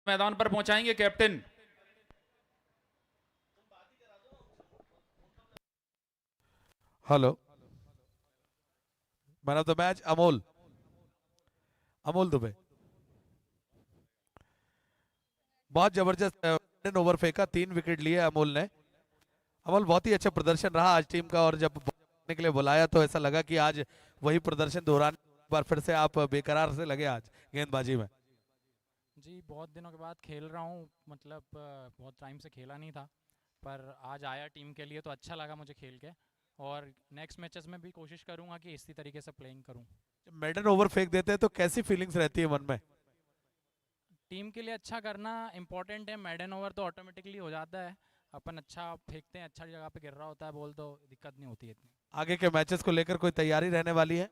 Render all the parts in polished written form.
मैदान पर पहुंचाएंगे captain. Hello, man of the match Amol, Amol Dubey. बहुत जबरदस्त ओवर फेंका, 3 विकेट लिए अमोल ने। अमोल, बहुत ही अच्छा प्रदर्शन रहा आज टीम का, और जब बॉलिंग के लिए बुलाया तो ऐसा लगा कि आज वही प्रदर्शन दोहराने, एक बार फिर से आप बेकरार से लगे आज गेंदबाजी में। जी, बहुत दिनों के बाद खेल रहा हूँ, मतलब बहुत टाइम से खेला नहीं था, पर आज आया टीम के लिए तो अच्छा लगा मुझे खेल के। और नेक्स्ट मैचेस में भी कोशिश करूँगा कि इसी तरीके से प्लेइंग करूँ। जब मेडन ओवर फेंक देते हैं तो कैसी फीलिंग्स रहती है मन में? टीम के लिए अच्छा करना इम्पोर्टेंट है, मैडन ओवर तो ऑटोमेटिकली हो जाता है। अपन अच्छा फेंकते हैं, अच्छा जगह पे गिर रहा होता है बॉल, तो दिक्कत नहीं होती है इतनी। आगे के मैचेस को लेकर कोई तैयारी रहने वाली है?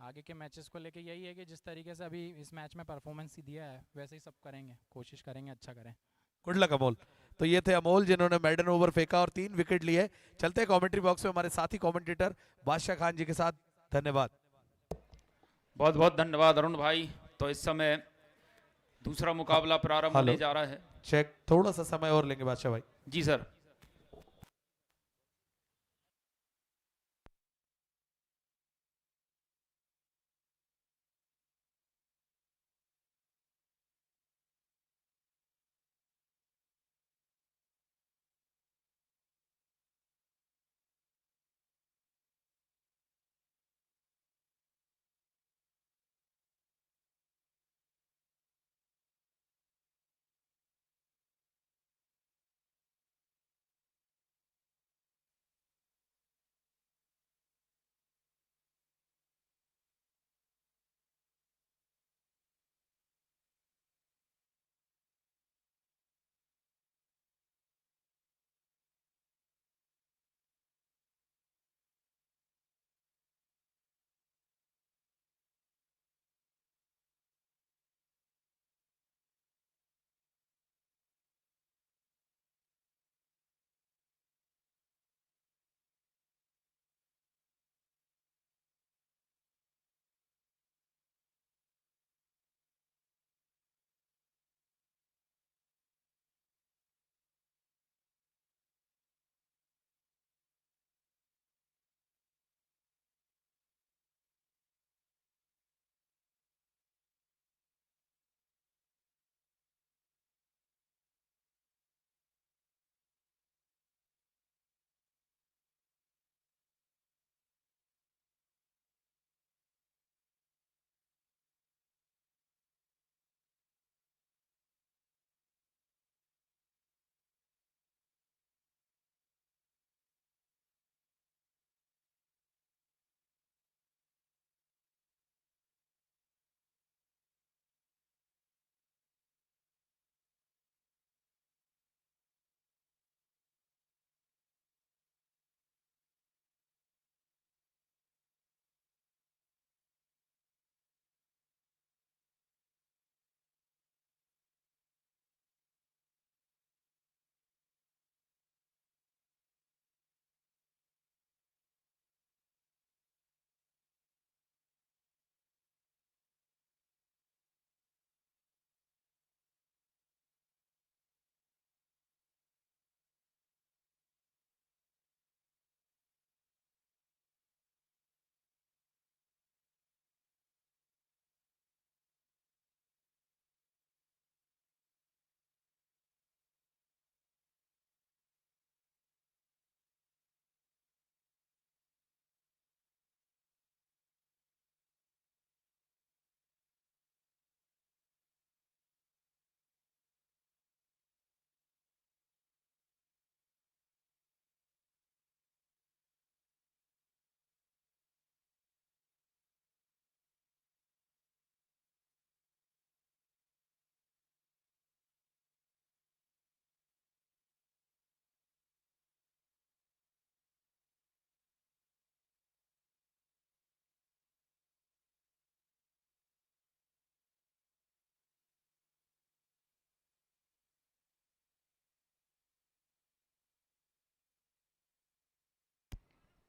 आगे के मैचेस को लेके यही है कि जिस तरीके से अभी इस मैच में परफॉर्मेंस ही दिया है वैसे ही सब करेंगे, कोशिश करेंगे अच्छा करें। Good luck Amol. तो ये थे अमोल, जिन्होंने मेडन ओवर फेंका और 3 विकेट लिए। चलते हैं कमेंट्री बॉक्स में हमारे साथी कमेंटेटर बादशाह खान जी के साथ। धन्यवाद। बहुत बहुत धन्यवाद अरुण भाई। तो इस समय दूसरा मुकाबला प्रारंभ होने हेलो, जा रहा है। चेक, थोड़ा सा समय और लेंगे बादशाह भाई। जी सर।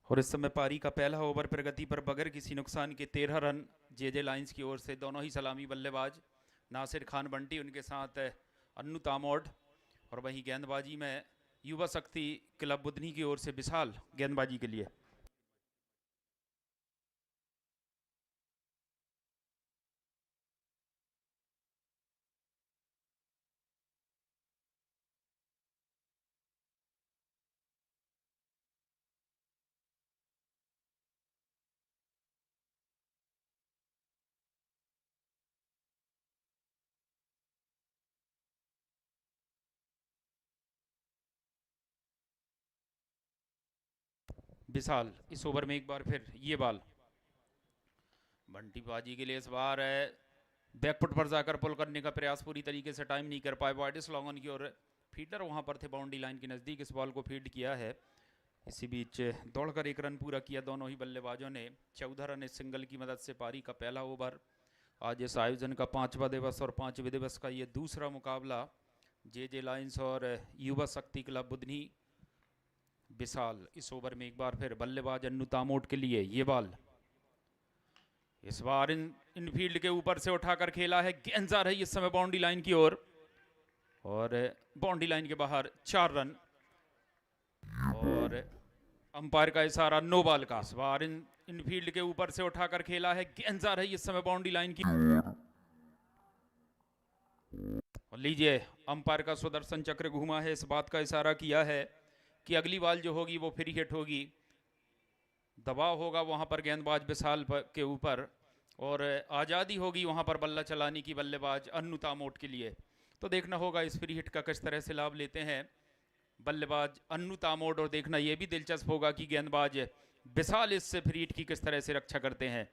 और इस समय पारी का पहला ओवर प्रगति पर बगैर किसी नुकसान के 13 रन जे लाइंस की ओर से। दोनों ही सलामी बल्लेबाज नासिर खान बंटी, उनके साथ अन्नू तामोड, और वहीं गेंदबाजी में युवा शक्ति क्लब बुधनी की ओर से विशाल गेंदबाजी के लिए। विशाल इस ओवर में एक बार फिर ये बॉल बंटीबाजी के लिए, इस बार बैकफुट पर जाकर पुल करने का प्रयास पूरी तरीके से टाइम नहीं कर पाए वाइडिस लॉन्ग ऑन की ओर। फील्डर वहां पर थे बाउंड्री लाइन के नज़दीक, इस बॉल को फील्ड किया है। इसी बीच दौड़कर एक रन पूरा किया दोनों ही बल्लेबाजों ने। 14 रन इस सिंगल की मदद से पारी का पहला ओवर। आज इस आयोजन का 5वां दिवस और 5वें दिवस का ये दूसरा मुकाबला जे लायंस और युवा शक्ति क्लब बुधनी। विशाल इस ओवर में एक बार फिर बल्लेबाज अन्नू तामोट के लिए ये बॉल, इस बार इन फील्ड के ऊपर से उठाकर खेला है, गेंद जा रही इस समय बाउंड्री लाइन की ओर और बाउंड्री लाइन के बाहर 4 रन। और अंपायर का इशारा नो बॉल का। इस बार इन फील्ड के ऊपर से उठाकर खेला है, गेंद जा रही इस समय बाउंड्री लाइन की। और लीजिए अंपायर का सुदर्शन चक्र घूमा है, इस बात का इशारा किया है कि अगली बॉल जो होगी वो फ्री हिट होगी। दबाव होगा वहां पर गेंदबाज विशाल के ऊपर और आज़ादी होगी वहां पर बल्ला चलाने की बल्लेबाज अन्नू तामोट के लिए। तो देखना होगा इस फ्री हिट का किस तरह से लाभ लेते हैं बल्लेबाज अन्नू तामोट, और देखना यह भी दिलचस्प होगा कि गेंदबाज विशाल इससे फ्री हिट की किस तरह से रक्षा करते हैं।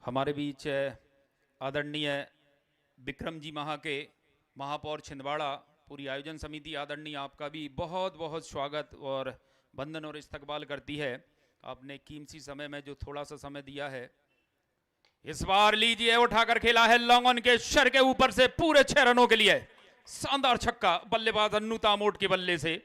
हमारे बीच आदरणीय विक्रम जी के महापौर छिंदवाड़ा, पूरी आयोजन समिति आदरणीय आपका भी बहुत बहुत स्वागत और वंदन और इस्तकबाल करती है। आपने कीमती समय में जो थोड़ा सा समय दिया है। इस बार लीजिए उठाकर खेला है लॉन्ग ऑन के शर के ऊपर से पूरे 6 रनों के लिए, शानदार छक्का बल्लेबाज अन्नू तामोट के बल्ले से।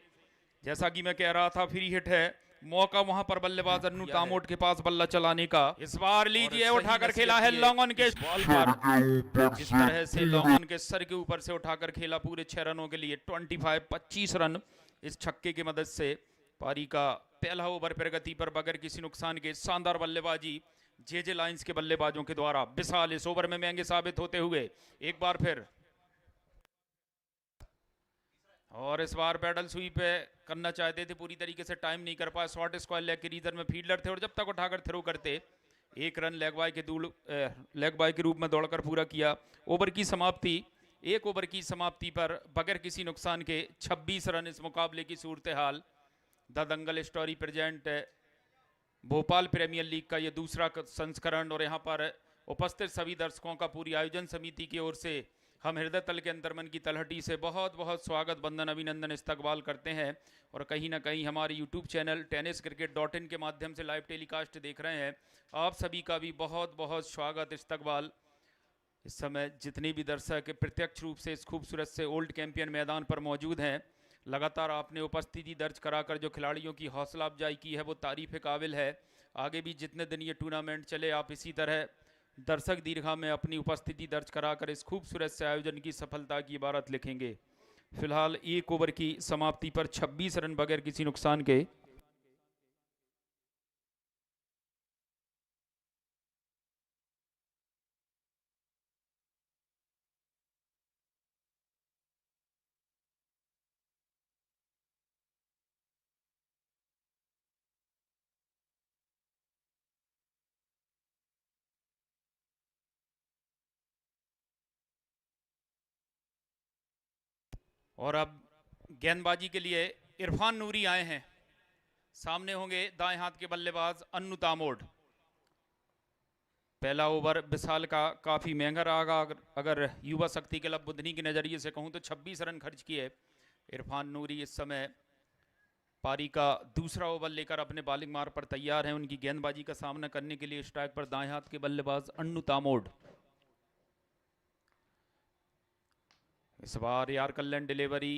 जैसा कि मैं कह रहा था फ्री हिट है, मौका वहां पर बल्लेबाज अन्नू तामोट के पास बल्ला चलाने का। इस बार लीजिए उठाकर खेला है लॉन्ग ऑन के बॉल पर, जिस तरह से लॉन्ग ऑन के सर के ऊपर से उठाकर खेला पूरे 6 रनों के लिए 25 रन इस छक्के की मदद से। पारी का पहला ओवर प्रगति पर बगैर किसी नुकसान के शानदार बल्लेबाजी जे लायंस के बल्लेबाजों के द्वारा। विशाल इस ओवर में महंगे साबित होते हुए एक बार फिर, और इस बार पैडल स्वीप करना चाहते थे, पूरी तरीके से टाइम नहीं कर पाए। शॉर्ट स्क्वायर लेग के रीजन में फील्डर थे और जब तक उठाकर थ्रो करते 1 रन लेग बाय के रूप में दौड़कर पूरा किया। ओवर की समाप्ति, 1 ओवर की समाप्ति पर बगैर किसी नुकसान के 26 रन इस मुकाबले की सूरत हाल। The Dangal story present Bhopal premier league का ये दूसरा संस्करण, और यहाँ पर उपस्थित सभी दर्शकों का पूरी आयोजन समिति की ओर से हम हृदय तल के अंतर्मन की तलहटी से बहुत बहुत स्वागत, वंदन, अभिनंदन, इस्तकबाल करते हैं। और कहीं ना कहीं हमारे यूट्यूब चैनल tenniscricket.in के माध्यम से लाइव टेलीकास्ट देख रहे हैं, आप सभी का भी बहुत बहुत स्वागत, इस्तकबाल। इस समय जितने भी दर्शक प्रत्यक्ष रूप से इस खूबसूरत से ओल्ड कैंपियन मैदान पर मौजूद हैं, लगातार आपने उपस्थिति दर्ज कराकर जो खिलाड़ियों की हौसला अफजाई की है वो तारीफ़ काबिल है। आगे भी जितने दिन ये टूर्नामेंट चले आप इसी तरह दर्शक दीर्घा में अपनी उपस्थिति दर्ज कराकर इस खूबसूरत से आयोजन की सफलता की इबारत लिखेंगे। फिलहाल 1 ओवर की समाप्ति पर 26 रन बगैर किसी नुकसान के। और अब गेंदबाजी के लिए इरफान नूरी आए हैं, सामने होंगे दाएं हाथ के बल्लेबाज अन्नू तामोट। पहला ओवर विशाल का काफ़ी महंगा रहा, अगर युवा शक्ति क्लब बुधनी के नज़रिए से कहूं तो 26 रन खर्च किए इरफान नूरी इस समय पारी का दूसरा ओवर लेकर अपने बॉलिंग मार्ग पर तैयार हैं। उनकी गेंदबाजी का सामना करने के लिए स्ट्राइक पर दाएं हाथ के बल्लेबाज अन्नू तामोड। इस बार यार कल्याण डिलीवरी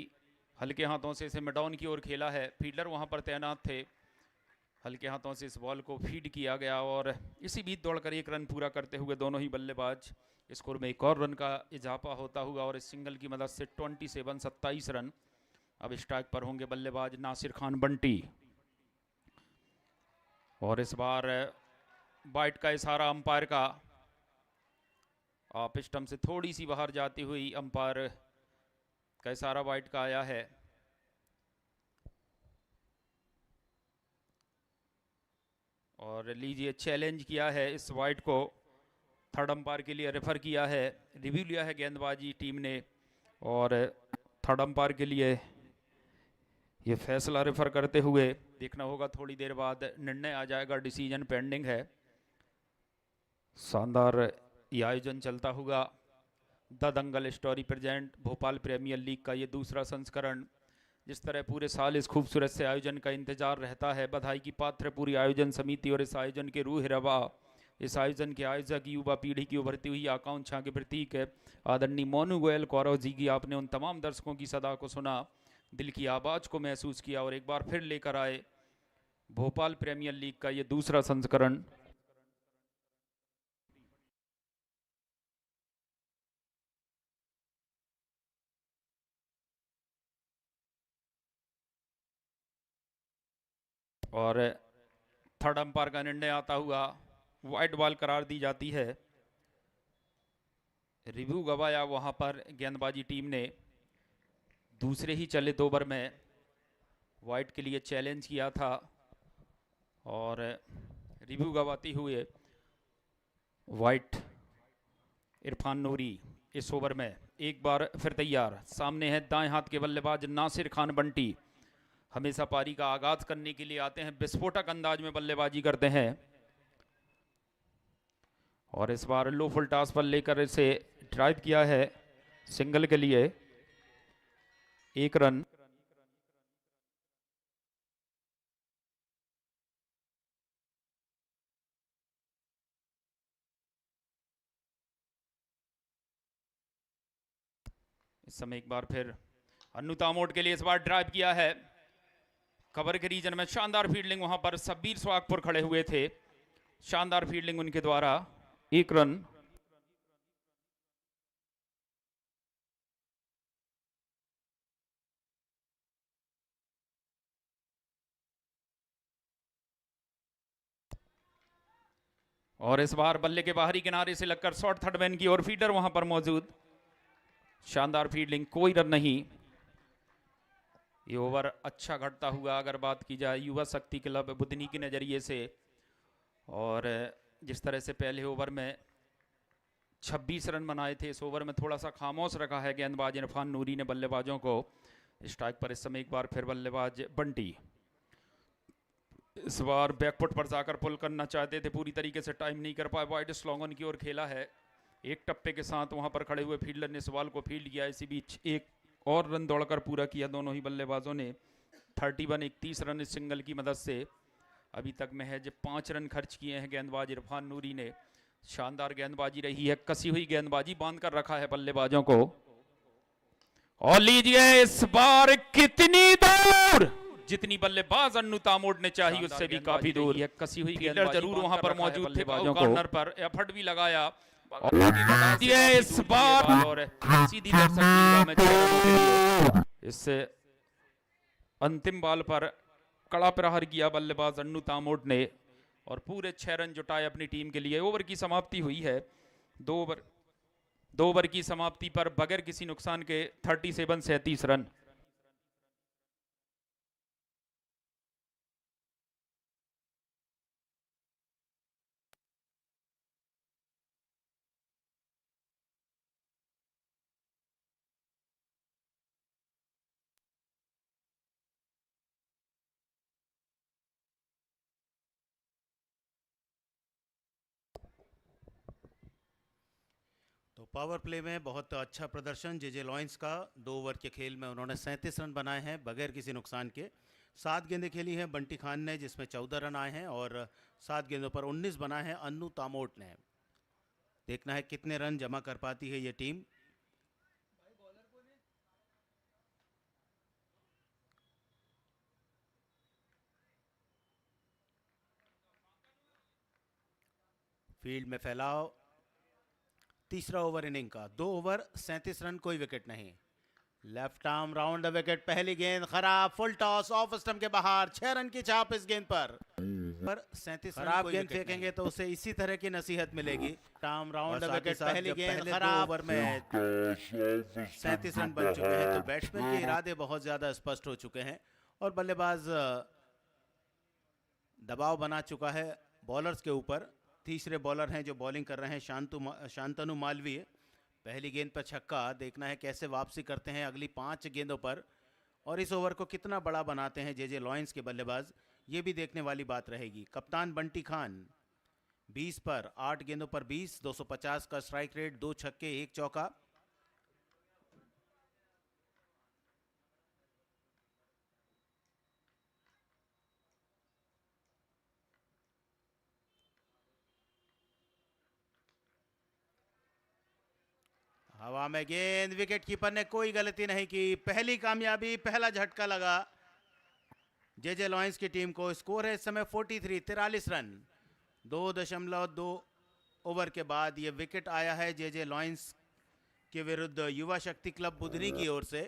हल्के हाथों से इसे मिडॉन की ओर खेला है। फील्डर वहां पर तैनात थे। हल्के हाथों से इस बॉल को फीड किया गया और इसी बीच दौड़कर एक रन पूरा करते हुए दोनों ही बल्लेबाज स्कोर में एक और रन का इजाफा होता हुआ और इस सिंगल की मदद से 27 रन। अब स्ट्राइक पर होंगे बल्लेबाज नासिर खान बंटी और इस बार बाइट का इशारा अंपायर का ऑफ स्टंप से थोड़ी सी बाहर जाती हुई अंपायर का इशारा बाइट का आया है। और लीजिए चैलेंज किया है इस वाइट को, थर्ड अंपायर के लिए रेफर किया है, रिव्यू लिया है गेंदबाजी टीम ने और थर्ड अंपायर के लिए ये फैसला रेफर करते हुए देखना होगा। थोड़ी देर बाद निर्णय आ जाएगा, डिसीजन पेंडिंग है। शानदार ये आयोजन चलता हुआ the Dangal story present Bhopal premier league का ये दूसरा संस्करण। जिस तरह पूरे साल इस खूबसूरत से आयोजन का इंतजार रहता है, बधाई की पात्र पूरी आयोजन समिति और इस आयोजन के रूह रवा, इस आयोजन के आयोजक युवा पीढ़ी की उभरती हुई आकांक्षा के प्रतीक आदरणीय मोनू गोयल कौरव जी की आपने उन तमाम दर्शकों की सदा को सुना, दिल की आवाज़ को महसूस किया और एक बार फिर लेकर आए भोपाल प्रीमियर लीग का ये दूसरा संस्करण। और थर्ड अंपायर का निर्णय आता हुआ वाइड बॉल करार दी जाती है। रिव्यू गवाया वहां पर गेंदबाजी टीम ने। दूसरे ही चलित ओवर में वाइड के लिए चैलेंज किया था और रिव्यू गवाते हुए वाइट इरफान नूरी इस ओवर में एक बार फिर तैयार। सामने है दाएं हाथ के बल्लेबाज नासिर खान बंटी, हमेशा पारी का आगाज करने के लिए आते हैं, विस्फोटक अंदाज में बल्लेबाजी करते हैं और इस बार लो फुल टॉस पर लेकर इसे ड्राइव किया है सिंगल के लिए, एक रन। इस समय एक बार फिर अन्नू तामोड के लिए इस बार ड्राइव किया है। कवर के रीजन में शानदार फील्डिंग, वहां पर सब्बीर स्वागपुर खड़े हुए थे, शानदार फील्डिंग उनके द्वारा, एक रन। और इस बार बल्ले के बाहरी किनारे से लगकर शॉर्ट थर्ड मैन की और फील्डर वहां पर मौजूद, शानदार फील्डिंग, कोई रन नहीं। ये ओवर अच्छा घटता हुआ अगर बात की जाए युवा शक्ति क्लब बुधनी के नज़रिए से, और जिस तरह से पहले ओवर में 26 रन बनाए थे, इस ओवर में थोड़ा सा खामोश रखा है गेंदबाज इरफान नूरी ने बल्लेबाजों को। स्ट्राइक पर इस समय एक बार फिर बल्लेबाज बंटी, इस बार बैकफुट पर जाकर पुल करना चाहते थे, पूरी तरीके से टाइम नहीं कर पाए, वाइड स्लॉग ऑन की ओर खेला है एक टप्पे के साथ। वहां पर खड़े हुए फील्डर ने सवाल को फील्ड किया, इसी बीच एक और रन दौड़कर पूरा किया दोनों ही बल्लेबाजों ने। 31 रन इस सिंगल की मदद से अभी तक महज 5 रन खर्च किए हैं गेंदबाज इरफान नूरी ने। शानदार गेंदबाजी रही है, कसी हुई गेंदबाजी, बांध कर रखा है बल्लेबाजों को। और लीजिए इस बार कितनी दूर, जितनी बल्लेबाज अन्नू तामोड ने चाही उससे भी काफी दूर। कसी हुई फील्डर जरूर वहां पर मौजूद थे, कॉर्नर पर एफर्ट भी लगाया इस बार और सीधी दर्शक इस अंतिम बॉल पर कड़ा प्रहार किया बल्लेबाज अन्नू तामोड ने और पूरे 6 रन जुटाए अपनी टीम के लिए। ओवर की समाप्ति हुई है, दो ओवर की समाप्ति पर बगैर किसी नुकसान के 37 रन। तो पावर प्ले में बहुत अच्छा प्रदर्शन जे लॉयंस का। 2 ओवर के खेल में उन्होंने 37 रन बनाए हैं बगैर किसी नुकसान के। 7 गेंदें खेली हैं बंटी खान ने, जिसमें 14 रन आए हैं, और 7 गेंदों पर 19 बनाए हैं अन्नू तामोट ने। देखना है कितने रन जमा कर पाती है ये टीम। फील्ड में फैलाव, तीसरा ओवर इनिंग का, 2 ओवर 37 रन, कोई विकेट नहीं। Left arm round the wicket, पहली गेंद खराब, फुल टॉस ऑफ स्टंप के बाहर, 6 रन की छाप इस गेंद पर 37 खराब गेंद फेंकेंगे तो उसे इसी तरह की नसीहत मिलेगी। टार्म राउंड द विकेट, पहली गेंद खराब, ओवर में 37 रन बन चुके हैं, तो बैट्समैन के इरादे बहुत ज्यादा स्पष्ट हो चुके हैं और बल्लेबाज दबाव बना चुका है बॉलर्स के ऊपर। तीसरे बॉलर हैं जो बॉलिंग कर रहे हैं शांतनु मालवीय। पहली गेंद पर छक्का, देखना है कैसे वापसी करते हैं अगली 5 गेंदों पर और इस ओवर को कितना बड़ा बनाते हैं जेजे लॉयंस के बल्लेबाज, ये भी देखने वाली बात रहेगी। कप्तान बंटी खान 20 पर 8 गेंदों पर 20, 250 का स्ट्राइक रेट, 2 छक्के 1 चौका। हवा में गेंद, विकेट कीपर ने कोई गलती नहीं की, पहली कामयाबी, पहला झटका लगा जेजे लॉयंस की टीम को। स्कोर है इस समय 43 रन। 2.2 ओवर के बाद ये विकेट आया है जेजे लॉयंस के विरुद्ध युवा शक्ति क्लब बुधनी की ओर से,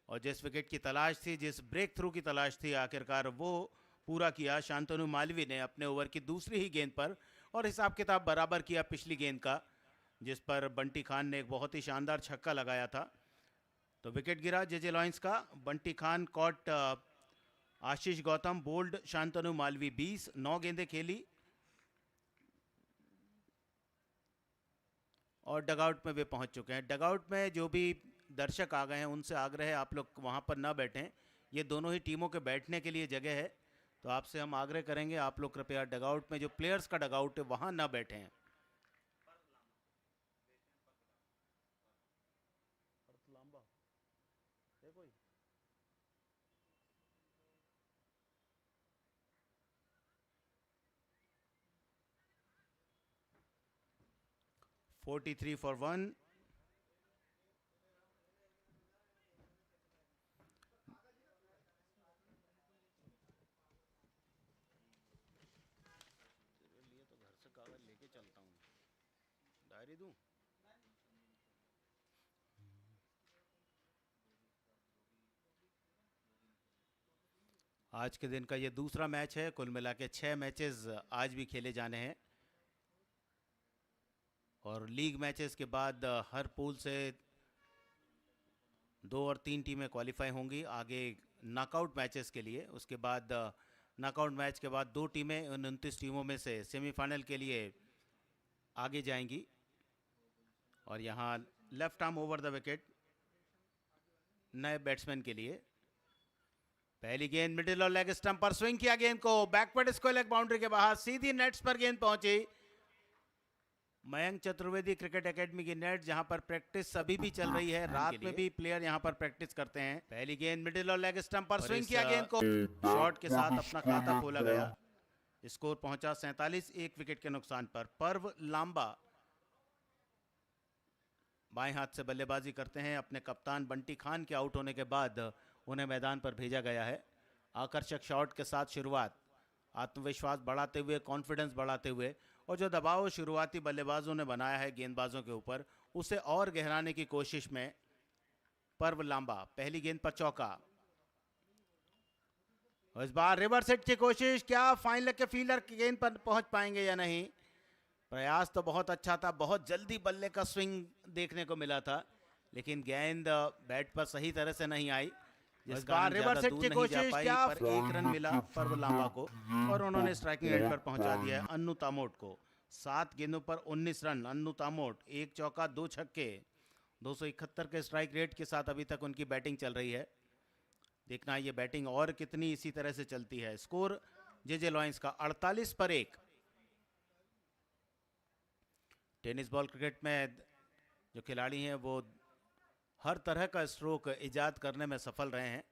और जिस विकेट की तलाश थी, जिस ब्रेक थ्रू की तलाश थी, आखिरकार वो पूरा किया शांतनु मालवी ने अपने ओवर की दूसरी ही गेंद पर, और हिसाब किताब बराबर किया पिछली गेंद का, जिस पर बंटी खान ने एक बहुत ही शानदार छक्का लगाया था। तो विकेट गिरा जेजे लॉयंस का। बंटी खान कॉट आशीष गौतम, बोल्ड शांतनु मालवी 20, 9 गेंदें खेली और डगआउट में वे पहुंच चुके हैं। डगआउट में जो भी दर्शक आ गए हैं उनसे आग्रह है आप लोग वहां पर न बैठें, ये दोनों ही टीमों के बैठने के लिए जगह है, तो आपसे हम आग्रह करेंगे आप लोग कृपया डगआउट में, जो प्लेयर्स का डगआउट है वहां न बैठें। कोई 43 for 1। लिए तो घर से कागज लेके चलता हूँ, डायरी दूं? आज के दिन का ये दूसरा मैच है, कुल मिला के 6 मैचेस आज भी खेले जाने हैं और लीग मैचेस के बाद हर पूल से 2 और 3 टीमें क्वालिफाई होंगी आगे नॉकआउट मैचेस के लिए। उसके बाद नॉकआउट मैच के बाद 2 टीमें उन 29 टीमों में से सेमीफाइनल के लिए आगे जाएंगी। और यहाँ left arm over the wicket नए बैट्समैन के लिए। पहली गेंद मिडिल और लेग स्टंप पर स्विंग किया गेंद को, बैकवर्ड स्क्वायर लेग बाउंड्री के बाहर, सीधी नेट्स पर गेंद पहुंची। मयंक चतुर्वेदी क्रिकेट एकेडमी की नेट, जहां पर प्रैक्टिस अभी भी चल रही है, रात में भी प्लेयर यहां पर प्रैक्टिस करते हैं। पहली गेंद मिडिल और लेग स्टंप पर स्विंग किया गेंद को, शॉट के साथ अपना खाता खोला गया। स्कोर पहुंचा 47, 1 विकेट के नुकसान पर। पर्व लांबा बाएं हाथ से बल्लेबाजी करते हैं। अपने कप्तान बंटी खान के आउट होने के बाद उन्हें मैदान पर भेजा गया है। आकर्षक शॉट के साथ शुरुआत, आत्मविश्वास बढ़ाते हुए, कॉन्फिडेंस बढ़ाते हुए, और जो दबाव शुरुआती बल्लेबाजों ने बनाया है गेंदबाजों के ऊपर, उसे और गहराने की कोशिश में पर्व लांबा पहली गेंद पर चौका। इस बार रिवर्स हिट की कोशिश, क्या फाइन लेग के फील्डर गेंद पर पहुंच पाएंगे या नहीं। प्रयास तो बहुत अच्छा था, बहुत जल्दी बल्ले का स्विंग देखने को मिला था, लेकिन गेंद बैट पर सही तरह से नहीं आई, जिस बार रिवर्स हिट की कोशिश, क्या पर 1 रन मिला पर्व लांबा को और उन्होंने स्ट्राइकिंग एंड पर पहुंचा दिया है अन्नू तामोट को। 7 गेंदों पर 19 रन, अन्नू तामोट 1 चौका 2 छक्के, 271 के स्ट्राइक रेट के साथ अभी तक उनकी बैटिंग चल रही है। देखना ये बैटिंग और कितनी इसी तरह से चलती है। स्कोर जेजे लॉयंस का 48 पर 1। टेनिस बॉल क्रिकेट में जो खिलाड़ी हैं वो हर तरह का स्ट्रोक इजाद करने में सफल रहे हैं।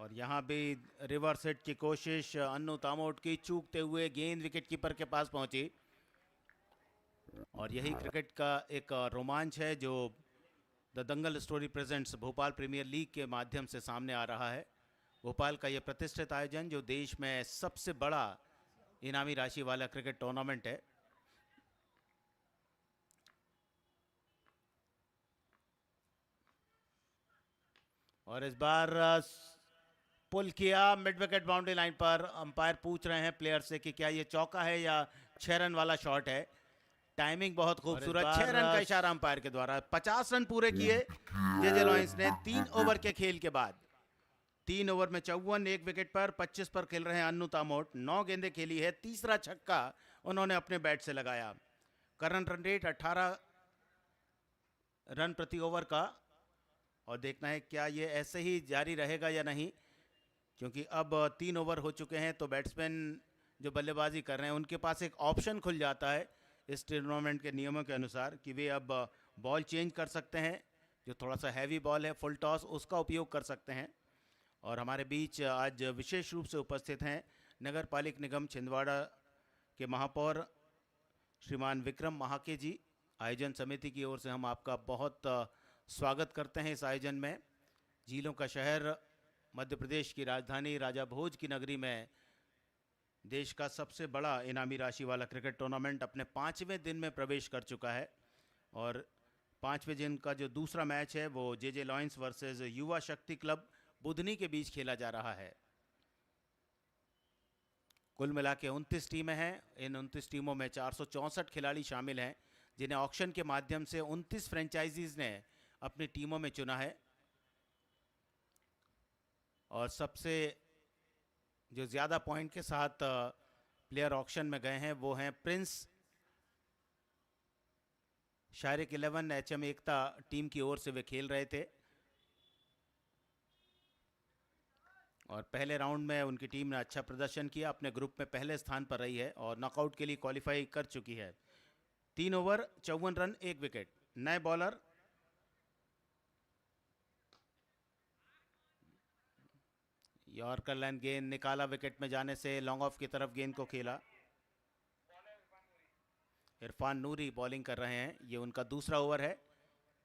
और यहाँ भी रिवर्स हिट की कोशिश अन्नू तामोट की, चूकते हुए गेंद विकेट कीपर के पास पहुंची। और यही क्रिकेट का एक रोमांच है जो the Dangal story presents Bhopal premier league के माध्यम से सामने आ रहा है। भोपाल का यह प्रतिष्ठित आयोजन जो देश में सबसे बड़ा इनामी राशि वाला क्रिकेट टूर्नामेंट है। और इस बार पुल किया मिड विकेट बाउंड्री लाइन पर। अंपायर पूछ रहे हैं प्लेयर से कि क्या ये चौका है या 6 रन वाला शॉट है। टाइमिंग बहुत खूबसूरत, 6 रन का इशारा अंपायर के द्वारा। 50 रन पूरे किए जेजे लॉयंस ने 3 ओवर के खेल के बाद। 3 ओवर में 54, 1 विकेट पर 25 पर खेल रहे हैं अन्नू तामोट। 9 गेंदें खेली है, तीसरा छक्का उन्होंने अपने बैट से लगाया। करंट रन रेट 18 रन प्रति ओवर का। और देखना है क्या ये ऐसे ही जारी रहेगा या नहीं, क्योंकि अब 3 ओवर हो चुके हैं तो बैट्समैन जो बल्लेबाजी कर रहे हैं उनके पास एक ऑप्शन खुल जाता है इस टूर्नामेंट के नियमों के अनुसार कि वे अब बॉल चेंज कर सकते हैं। जो थोड़ा सा हैवी बॉल है फुल टॉस, उसका उपयोग कर सकते हैं। और हमारे बीच आज विशेष रूप से उपस्थित हैं नगर पालिक निगम छिंदवाड़ा के महापौर श्रीमान विक्रम महाके जी। आयोजन समिति की ओर से हम आपका बहुत स्वागत करते हैं इस आयोजन में। झीलों का शहर, मध्य प्रदेश की राजधानी राजा भोज की नगरी में देश का सबसे बड़ा इनामी राशि वाला क्रिकेट टूर्नामेंट अपने 5वें दिन में प्रवेश कर चुका है। और 5वें दिन का जो दूसरा मैच है वो जेजे लॉयंस वर्सेस युवा शक्ति क्लब बुधनी के बीच खेला जा रहा है। कुल मिला के 29 टीमें हैं। इन 29 टीमों में 464 खिलाड़ी शामिल हैं, जिन्हें ऑक्शन के माध्यम से 29 फ्रेंचाइजीज ने अपनी टीमों में चुना है। और सबसे जो ज़्यादा पॉइंट के साथ प्लेयर ऑक्शन में गए हैं वो हैं प्रिंस शारिक 11 HM एकता टीम की ओर से वे खेल रहे थे। और पहले राउंड में उनकी टीम ने अच्छा प्रदर्शन किया, अपने ग्रुप में पहले स्थान पर रही है और नॉकआउट के लिए क्वालिफाई कर चुकी है। 3 ओवर 54 रन 1 विकेट। नए बॉलर यॉर्कर लाइन गेंद निकाला, विकेट में जाने से लॉन्ग ऑफ की तरफ गेंद को खेला। इरफान नूरी बॉलिंग कर रहे हैं, ये उनका दूसरा ओवर है।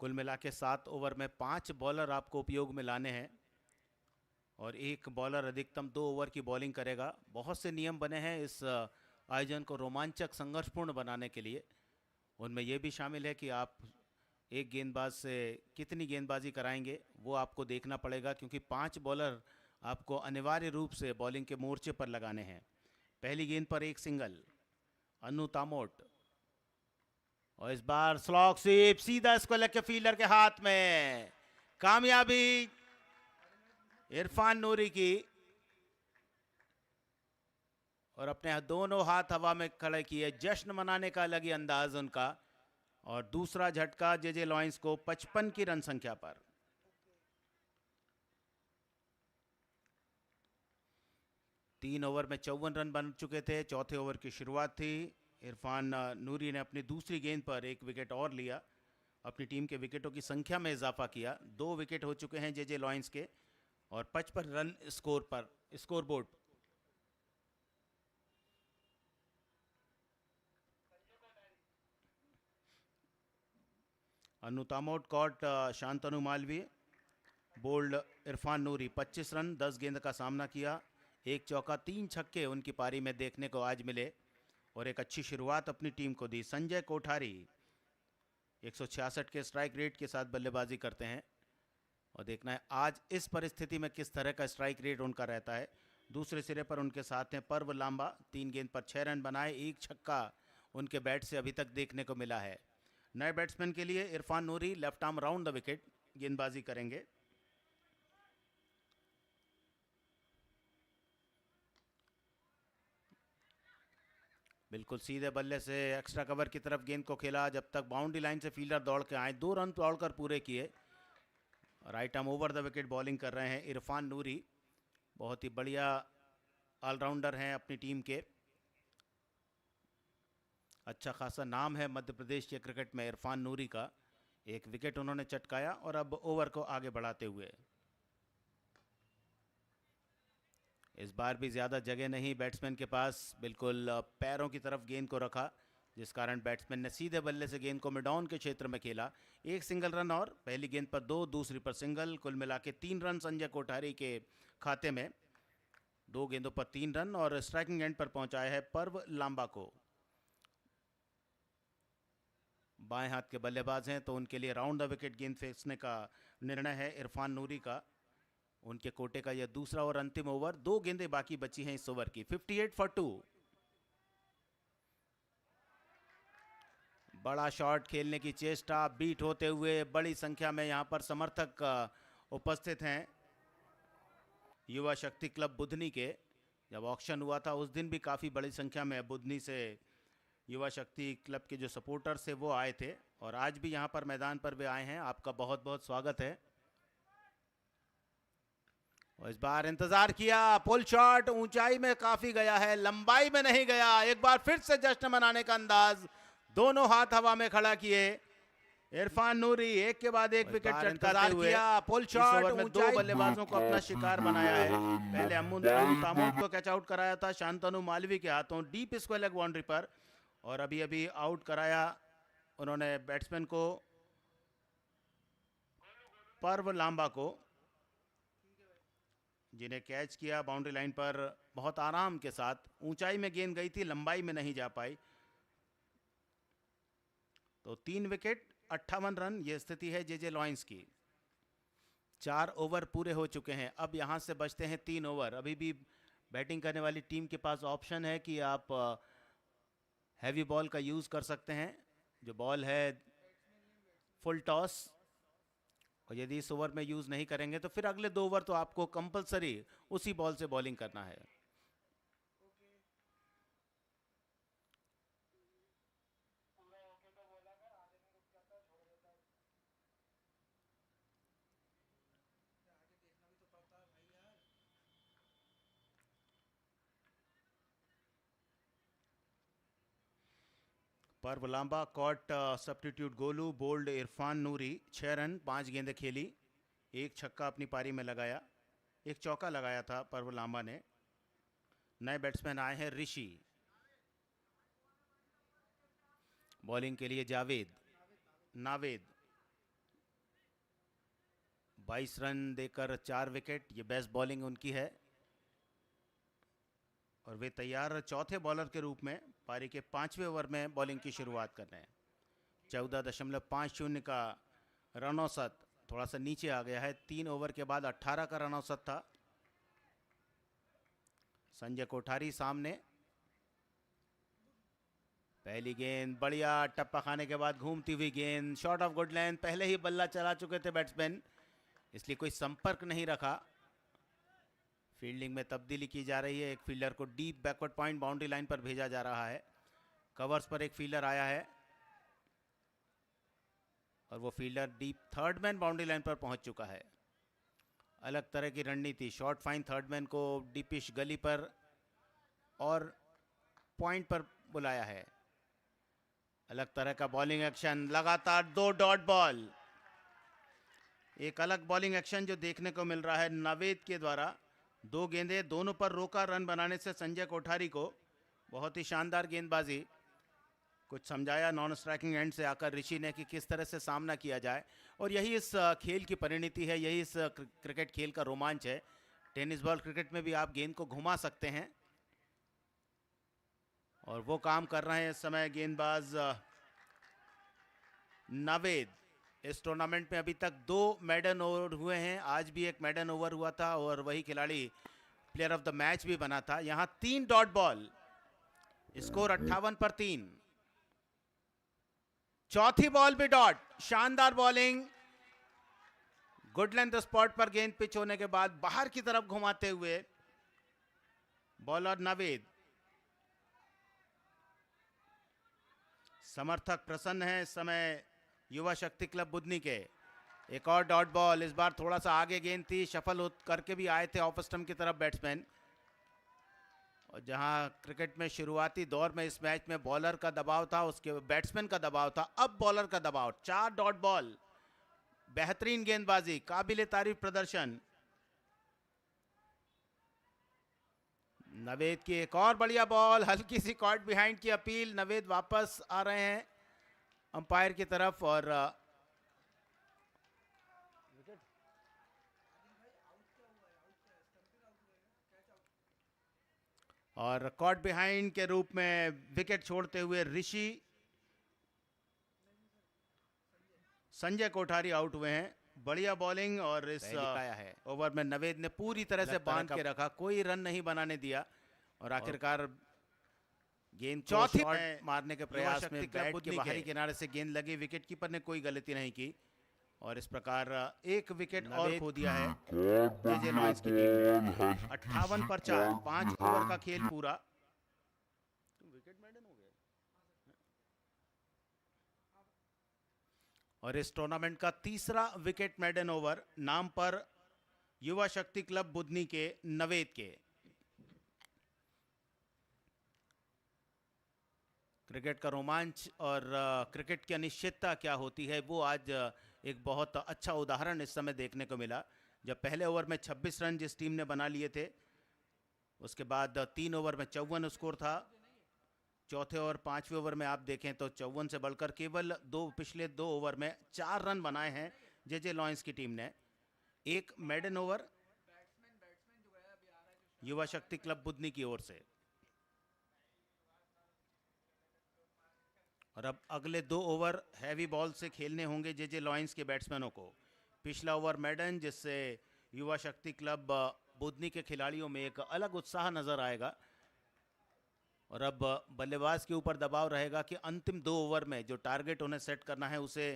कुल मिला के 7 ओवर में 5 बॉलर आपको उपयोग में लाने हैं और एक बॉलर अधिकतम 2 ओवर की बॉलिंग करेगा। बहुत से नियम बने हैं इस आयोजन को रोमांचक संघर्षपूर्ण बनाने के लिए। उनमें यह भी शामिल है कि आप एक गेंदबाज से कितनी गेंदबाजी कराएंगे वो आपको देखना पड़ेगा, क्योंकि 5 बॉलर आपको अनिवार्य रूप से बॉलिंग के मोर्चे पर लगाने हैं। पहली गेंद पर एक सिंगल अन्नू तामोट और इस बार स्लॉग स्वीप सीधा स्क्वायर लेग के फील्डर के हाथ में। कामयाबी इरफान नूरी की और अपने दोनों हाथ हवा में खड़े किए, जश्न मनाने का अलग ही अंदाज उनका। और दूसरा झटका जेजे लॉयंस को 55 की रन संख्या पर। तीन ओवर में 54 रन बन चुके थे। चौथे ओवर की शुरुआत थी। इरफान नूरी ने अपनी दूसरी गेंद पर एक विकेट और लिया, अपनी टीम के विकेटों की संख्या में इजाफा किया। 2 विकेट हो चुके हैं जेजे लॉयंस के और 55 रन स्कोर पर scoreboard. Annu Tamot caught Shantanu Malviya, bowled Irfan Noori. 25 run 10 गेंद का सामना किया। 1 चौका 3 छक्के उनकी पारी में देखने को आज मिले और एक अच्छी शुरुआत अपनी टीम को दी। संजय कोठारी 166 के स्ट्राइक रेट के साथ बल्लेबाजी करते हैं और देखना है आज इस परिस्थिति में किस तरह का स्ट्राइक रेट उनका रहता है। दूसरे सिरे पर उनके साथ हैं पर्व लांबा। 3 गेंद पर 6 रन बनाए, 1 छक्का उनके बैट से अभी तक देखने को मिला है। नए बैट्समैन के लिए Irfan Noori left arm round the wicket गेंदबाजी करेंगे। बिल्कुल सीधे बल्ले से एक्स्ट्रा कवर की तरफ गेंद को खेला, जब तक बाउंड्री लाइन से फील्डर दौड़ के आए। 2 रन दौड़कर पूरे किए। Right arm over the wicket bowling कर रहे हैं इरफान नूरी। बहुत ही बढ़िया ऑलराउंडर हैं अपनी टीम के। अच्छा खासा नाम है मध्य प्रदेश के क्रिकेट में इरफान नूरी का। एक विकेट उन्होंने चटकाया और अब ओवर को आगे बढ़ाते हुए इस बार भी ज़्यादा जगह नहीं बैट्समैन के पास, बिल्कुल पैरों की तरफ गेंद को रखा, जिस कारण बैट्समैन ने सीधे बल्ले से गेंद को मिड ऑन के क्षेत्र में खेला। एक सिंगल रन और पहली गेंद पर 2, दूसरी पर सिंगल, कुल मिला के 3 रन संजय कोठारी के खाते में। 2 गेंदों पर 3 रन और स्ट्राइकिंग एंड पर पहुंचाया है पर्व लांबा को। बाएं हाथ के बल्लेबाज हैं तो उनके लिए राउंड द विकेट गेंद फेंकने का निर्णय है इरफान नूरी का। उनके कोटे का यह दूसरा और अंतिम ओवर, 2 गेंदें बाकी बची हैं इस ओवर की। 58 फॉर 2। बड़ा शॉट खेलने की चेष्टा, बीट होते हुए बड़ी संख्या में यहां पर समर्थक उपस्थित हैं युवा शक्ति क्लब बुधनी के। जब ऑक्शन हुआ था उस दिन भी काफ़ी बड़ी संख्या में बुधनी से युवा शक्ति क्लब के जो सपोर्टर्स थे वो आए थे, और आज भी यहाँ पर मैदान पर वे आए हैं। आपका बहुत बहुत स्वागत है। और इस बार इंतजार किया, पुल शॉट ऊंचाई में काफी गया है, लंबाई में नहीं गया। एक बार फिर से जश्न मनाने का अंदाज, दोनों हाथ हवा में खड़ा किए इरफान नूरी, एक के बाद एक विकेट चटकाते हुए। पुल शॉट में 2 बल्लेबाजों को अपना शिकार बनाया है। पहले अमून तामोद को कैच आउट कराया था शांतनु मालवी के हाथों डीप स्क्वायर लेग बाउंड्री पर, और अभी अभी आउट कराया उन्होंने बैट्समैन को पर्व लांबा को, जिन्हें कैच किया बाउंड्री लाइन पर बहुत आराम के साथ। ऊंचाई में गेंद गई थी, लंबाई में नहीं जा पाई। तो 3 विकेट 58 रन ये स्थिति है जेजे लॉयंस की। 4 ओवर पूरे हो चुके हैं, अब यहां से बचते हैं 3 ओवर। अभी भी बैटिंग करने वाली टीम के पास ऑप्शन है कि आप हैवी बॉल का यूज़ कर सकते हैं, जो बॉल है फुल टॉस, और यदि इस ओवर में यूज़ नहीं करेंगे तो फिर अगले 2 ओवर तो आपको कंपलसरी उसी बॉल से बॉलिंग करना है। Parv Lamba caught substitute Golu, bowled Irfan Noori. 6 run 5 गेंदें खेली, 1 छक्का अपनी पारी में लगाया, 1 चौका लगाया था पर्व लांबा ने। नए बैट्समैन आए हैं ऋषि, बॉलिंग के लिए जावेद नावेद। 22 रन देकर 4 विकेट, ये बेस्ट बॉलिंग उनकी है, और वे तैयार चौथे बॉलर के रूप में पारी के 5वें ओवर में बॉलिंग की शुरुआत कर रहे हैं। 14.50 का रन औसत थोड़ा सा नीचे आ गया है। 3 ओवर के बाद 18 का रन औसत था। संजय कोठारी सामने, पहली गेंद बढ़िया, टप्पा खाने के बाद घूमती हुई गेंद, शॉट ऑफ गुड लेंथ। पहले ही बल्ला चला चुके थे बैट्समैन, इसलिए कोई संपर्क नहीं रखा। फील्डिंग में तब्दीली की जा रही है, एक फील्डर को deep backward point boundary line पर भेजा जा रहा है। कवर्स पर एक फील्डर आया है और वो fielder deep third man boundary line पर पहुंच चुका है। अलग तरह की रणनीति, शॉर्ट फाइन थर्ड मैन को डीपिश गली पर और पॉइंट पर बुलाया है। अलग तरह का बॉलिंग एक्शन, लगातार 2 डॉट बॉल। एक अलग बॉलिंग एक्शन जो देखने को मिल रहा है नावेद के द्वारा। 2 गेंदें दोनों पर रोका रन बनाने से संजय कोठारी को। बहुत ही शानदार गेंदबाजी, कुछ समझाया नॉन स्ट्राइकिंग एंड से आकर ऋषि ने कि किस तरह से सामना किया जाए, और यही इस खेल की परिणति है, यही इस क्रिकेट खेल का रोमांच है। टेनिस बॉल क्रिकेट में भी आप गेंद को घुमा सकते हैं, और वो काम कर रहे हैं इस समय गेंदबाज नावेद। इस टूर्नामेंट में अभी तक 2 मेडन ओवर हुए हैं, आज भी एक मेडन ओवर हुआ था और वही खिलाड़ी प्लेयर ऑफ द मैच भी बना था। यहां 3 डॉट बॉल, स्कोर 58 पर 3। चौथी बॉल भी डॉट, शानदार बॉलिंग, गुड लेंथ स्पॉट पर गेंद पिच होने के बाद बाहर की तरफ घुमाते हुए बॉलर नावेद। समर्थक प्रसन्न है इस समय युवा शक्ति क्लब बुधनी के। एक और डॉट बॉल, इस बार थोड़ा सा आगे गेंद थी, शफल करके भी आए थे ऑफ स्टंप की तरफ बैट्समैन। और जहां क्रिकेट में शुरुआती दौर में इस मैच में बॉलर का दबाव था, उसके बैट्समैन का दबाव था, अब बॉलर का दबाव। 4 डॉट बॉल, बेहतरीन गेंदबाजी, काबिले तारीफ प्रदर्शन। नवेद की एक और बढ़िया बॉल, हल्की सी कॉट बिहाइंड की अपील, नवेद वापस आ रहे हैं अंपायर की तरफ और कॉट बिहाइंड के रूप में विकेट छोड़ते हुए ऋषि संजय कोठारी आउट हुए हैं। बढ़िया बॉलिंग और इस है ओवर में नवेद ने पूरी तरह से लगता है बांध के कब- रखा, कोई रन नहीं बनाने दिया और आखिरकार गेंद को चौथी शॉट में मारने के युवा प्रयास शक्ति में क्लब बैट के बुदनी बाहरी के। किनारे से गेंद लगी, विकेट कीपर ने कोई गलती नहीं की और इस प्रकार एक विकेट और नवेद खो दिया है जेजे लॉयंस की टीम ने। 58 पर 4, 5 ओवर का खेल पूरा। विकेट मैडन हो गया और इस टूर्नामेंट का तीसरा विकेट मैडन ओवर नाम पर युवा शक्ति क्लब बुदनी के नवेद के। क्रिकेट का रोमांच और क्रिकेट की अनिश्चितता क्या होती है वो आज एक बहुत अच्छा उदाहरण इस समय देखने को मिला, जब पहले ओवर में 26 रन जिस टीम ने बना लिए थे, उसके बाद 3 ओवर में 54 स्कोर था, चौथे और 5वें ओवर में आप देखें तो 54 से बढ़कर केवल पिछले 2 ओवर में 4 रन बनाए हैं जेजे लॉयंस की टीम ने। एक मेडन ओवर युवा शक्ति क्लब बुदनी की ओर से। और अब अगले 2 ओवर हैवी बॉल से खेलने होंगे जेजे लॉयंस के बैट्समैनों को। पिछला ओवर मेडन, जिससे युवा शक्ति क्लब बुदनी के खिलाड़ियों में एक अलग उत्साह नजर आएगा और अब बल्लेबाज के ऊपर दबाव रहेगा कि अंतिम 2 ओवर में जो टारगेट उन्हें सेट करना है उसे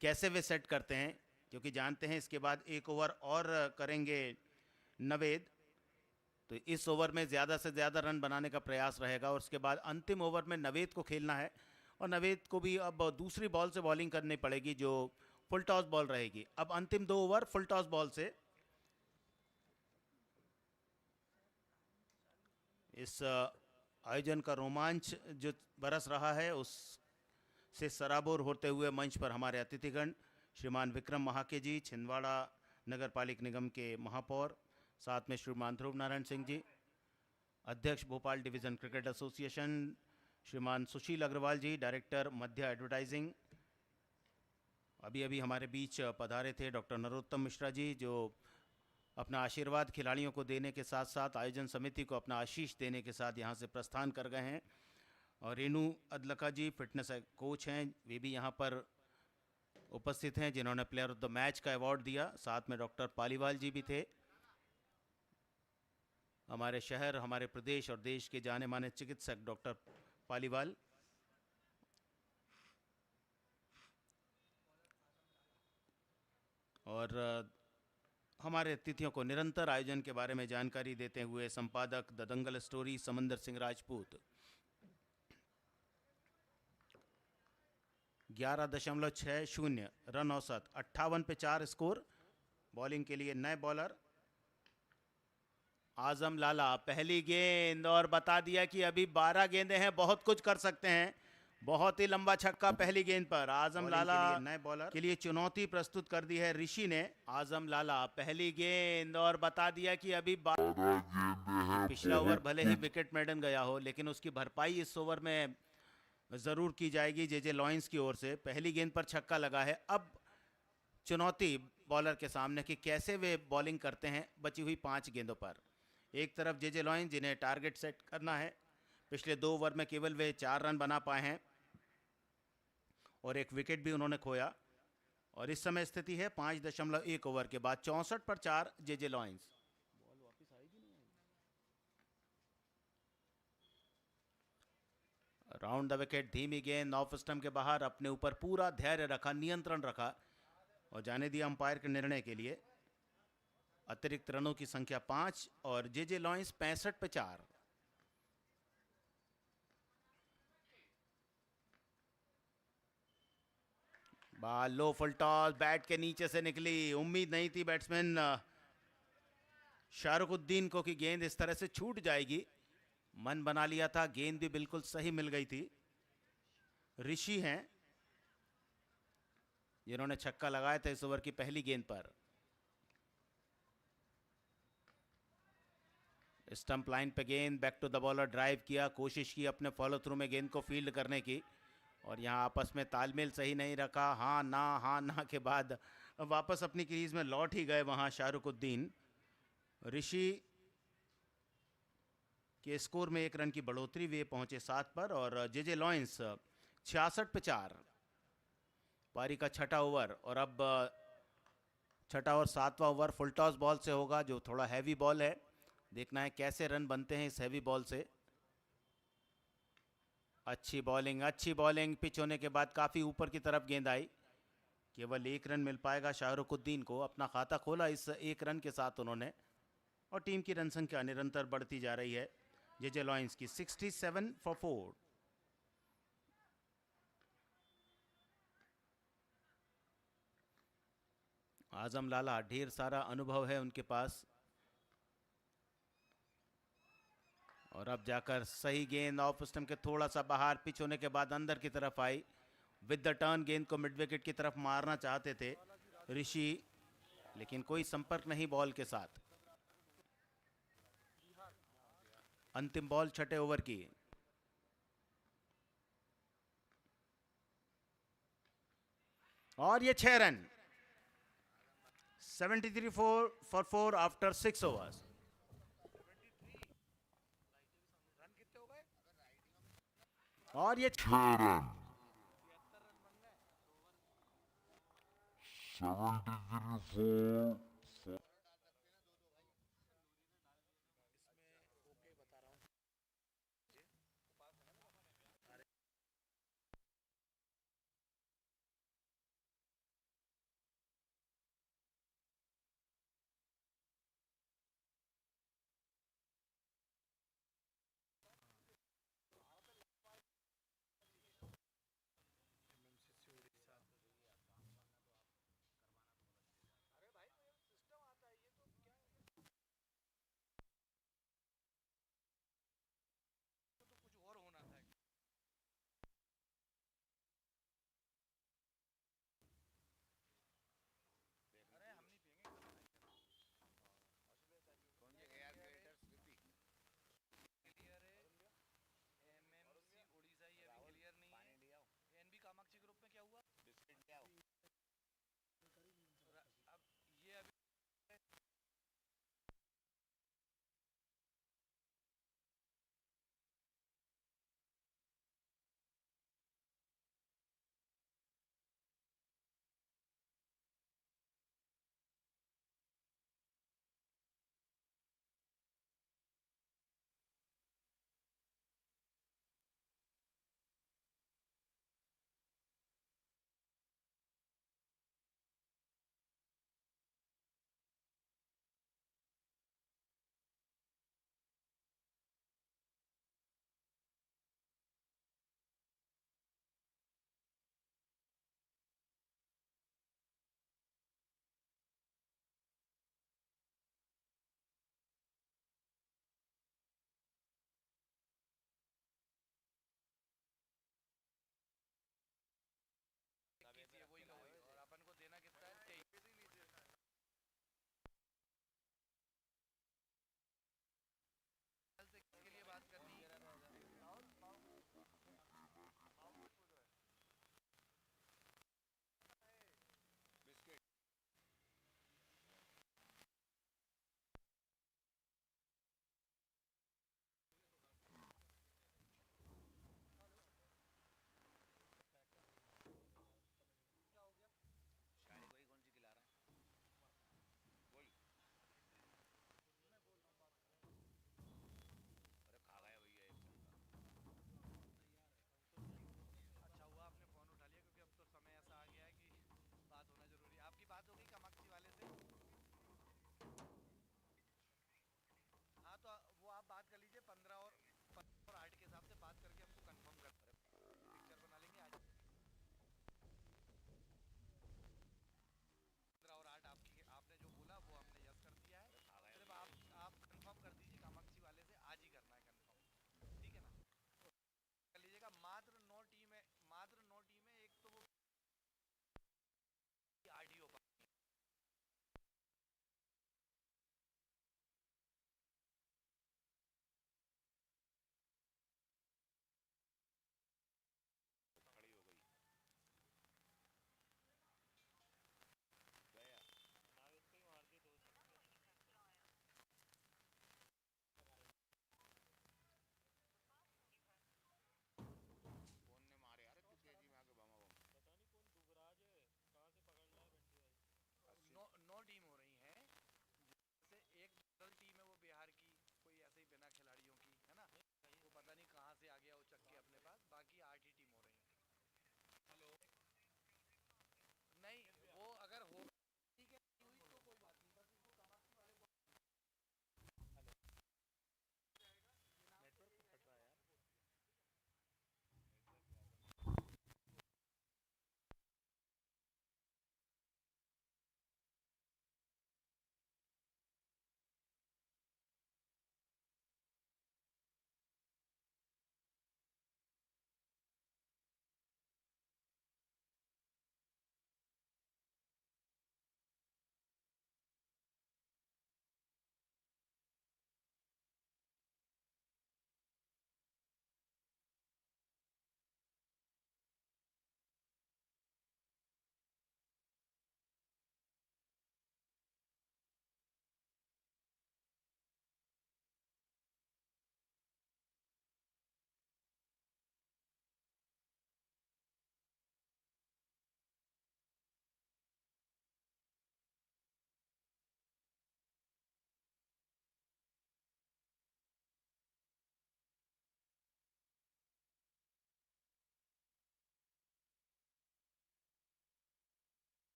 कैसे वे सेट करते हैं, क्योंकि जानते हैं इसके बाद 1 ओवर और करेंगे नवेद, तो इस ओवर में ज़्यादा से ज़्यादा रन बनाने का प्रयास रहेगा और उसके बाद अंतिम ओवर में नवेद को खेलना है और नवेद को भी अब दूसरी बॉल से बॉलिंग करनी पड़ेगी जो फुल टॉस बॉल रहेगी। अब अंतिम 2 ओवर फुल टॉस बॉल से। इस आयोजन का रोमांच जो बरस रहा है उस से सराबोर होते हुए मंच पर हमारे अतिथिगण श्रीमान विक्रम महाके जी, छिंदवाड़ा नगर पालिक निगम के महापौर, साथ में श्रीमान ध्रुव नारायण सिंह जी, अध्यक्ष भोपाल डिवीज़न क्रिकेट एसोसिएशन, श्रीमान सुशील अग्रवाल जी, डायरेक्टर मध्य एडवर्टाइजिंग, अभी अभी हमारे बीच पधारे थे डॉक्टर नरोत्तम मिश्रा जी, जो अपना आशीर्वाद खिलाड़ियों को देने के साथ साथ आयोजन समिति को अपना आशीष देने के साथ यहाँ से प्रस्थान कर गए हैं। और रेनू अदलका जी फिटनेस कोच हैं, वे भी यहाँ पर उपस्थित हैं जिन्होंने प्लेयर ऑफ द मैच का अवार्ड दिया। साथ में डॉक्टर पालीवाल जी भी थे, हमारे शहर, हमारे प्रदेश और देश के जाने माने चिकित्सक डॉक्टर पालीवाल। और हमारे अतिथियों को निरंतर आयोजन के बारे में जानकारी देते हुए संपादक द दंगल स्टोरी समंदर सिंह राजपूत। 11.60 रन औसत, 58 पे 4 स्कोर। बॉलिंग के लिए नए बॉलर आजम लाला, पहली गेंद और बता दिया कि अभी 12 गेंदें हैं, बहुत कुछ कर सकते हैं। बहुत ही लंबा छक्का पहली गेंद पर। आजम लाला के लिए नए बॉलर के लिए चुनौती प्रस्तुत कर दी है ऋषि ने। आजम लाला, पहली गेंद और बता दिया कि अभी पिछला ओवर भले ही विकेट मेडन गया हो, लेकिन उसकी भरपाई इस ओवर में जरूर की जाएगी जेजे लॉयंस की ओर से। पहली गेंद पर छक्का लगा है, अब चुनौती बॉलर के सामने कि कैसे वे बॉलिंग करते हैं बची हुई 5 गेंदों पर। एक तरफ जेजे लॉयंस जिन्हें टारगेट सेट करना है, पिछले 2 ओवर में केवल वे 4 रन बना पाए हैं और एक विकेट भी उन्होंने खोया। और इस समय स्थिति है 5.1 ओवर के बाद 64 पर 4 JJ lions. Round the wicket, धीमी गेंद ऑफ स्टंप के बाहर, अपने ऊपर पूरा धैर्य रखा, नियंत्रण रखा और जाने दिया अंपायर के निर्णय के लिए। अतिरिक्त रनों की संख्या 5 और जेजे लॉयंस 65 पे 4। बाल लो, फुल टॉस, बैट के नीचे से निकली। उम्मीद नहीं थी बैट्समैन शाहरुखुद्दीन को कि गेंद इस तरह से छूट जाएगी। मन बना लिया था, गेंद भी बिल्कुल सही मिल गई थी। ऋषि हैं जिन्होंने छक्का लगाया था इस ओवर की पहली गेंद पर। स्टंप लाइन पे गेंद, back to the bowler, drive किया, कोशिश की अपने फॉलो थ्रू में गेंद को फील्ड करने की, और यहाँ आपस में तालमेल सही नहीं रखा। हाँ ना के बाद वापस अपनी क्रीज में लौट ही गए वहाँ शाहरुखुद्दीन। ऋषि के स्कोर में 1 रन की बढ़ोतरी, वे पहुंचे 7 पर, और जेजे लॉयंस 66 पे 4। पारी का छठा ओवर, और अब छठा और 7वां ओवर फुल टॉस बॉल से होगा, जो थोड़ा हैवी बॉल है। देखना है कैसे रन बनते हैं इस हैवी बॉल से। अच्छी बॉलिंग, पिच होने के बाद काफ़ी ऊपर की तरफ गेंद आई। केवल 1 रन मिल पाएगा शाहरुखुद्दीन को। अपना खाता खोला इस 1 रन के साथ उन्होंने, और टीम की रन संख्या निरंतर बढ़ती जा रही है। जेजे लॉयंस की 67 फॉर 4। आजम लाला, ढेर सारा अनुभव है उनके पास, और अब जाकर सही गेंद ऑफ स्टंप के थोड़ा सा बाहर, पिच होने के बाद अंदर की तरफ आई। विद द टर्न गेंद को मिड विकेट की तरफ मारना चाहते थे ऋषि, लेकिन कोई संपर्क नहीं बॉल के साथ। अंतिम बॉल छठे ओवर की। और ये 6 रन, 73 फॉर 4 आफ्टर 6 ओवर्स। और ये 6 रन, 73 4।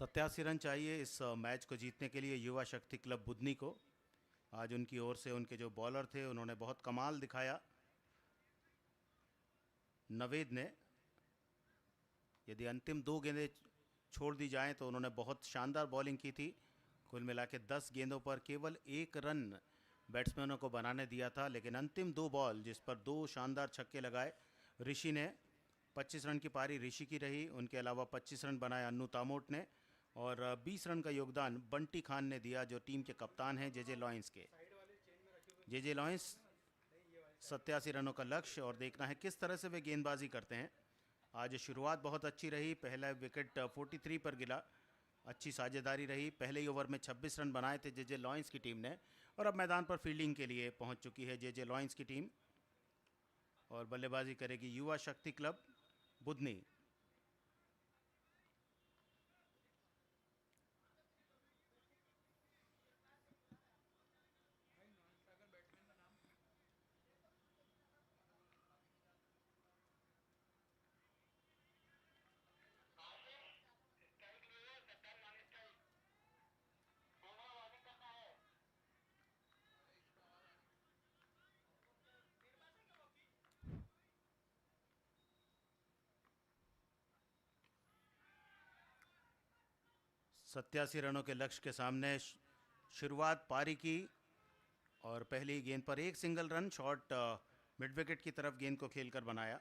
87 रन चाहिए इस मैच को जीतने के लिए युवा शक्ति क्लब बुधनी को। आज उनकी ओर से उनके जो बॉलर थे उन्होंने बहुत कमाल दिखाया। नवेद ने, यदि अंतिम 2 गेंदें छोड़ दी जाएं तो उन्होंने बहुत शानदार बॉलिंग की थी। कुल मिला के 10 गेंदों पर केवल 1 रन बैट्समैनों को बनाने दिया था, लेकिन अंतिम 2 बॉल जिस पर 2 शानदार छक्के लगाए ऋषि ने, 25 रन की पारी ऋषि की रही। उनके अलावा 25 रन बनाए अन्नू तामोट ने और 20 रन का योगदान बंटी खान ने दिया जो टीम के कप्तान हैं जेजे लॉयंस के। जेजे लॉयंस 87 रनों का लक्ष्य और देखना है किस तरह से वे गेंदबाजी करते हैं। आज शुरुआत बहुत अच्छी रही, पहला विकेट 43 पर गिरा, अच्छी साझेदारी रही। पहले ही ओवर में 26 रन बनाए थे जेजे लॉयंस की टीम ने और अब मैदान पर फील्डिंग के लिए पहुंच चुकी है जेजे लॉयंस की टीम और बल्लेबाजी करेगी युवा शक्ति क्लब बुधनी। सत्तासी रनों के लक्ष्य के सामने शुरुआत पारी की और पहली गेंद पर एक single run shot mid wicket की तरफ गेंद को खेलकर बनाया।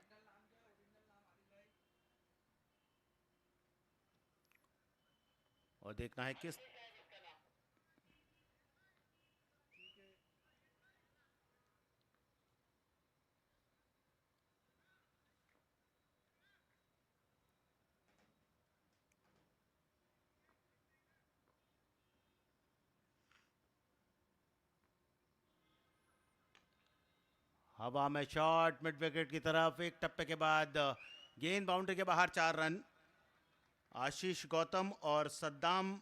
और देखना है किस हवा में शॉट मिड विकेट की तरफ, एक टप्पे के बाद गेंद बाउंड्री के बाहर, 4 रन। आशीष गौतम और सद्दाम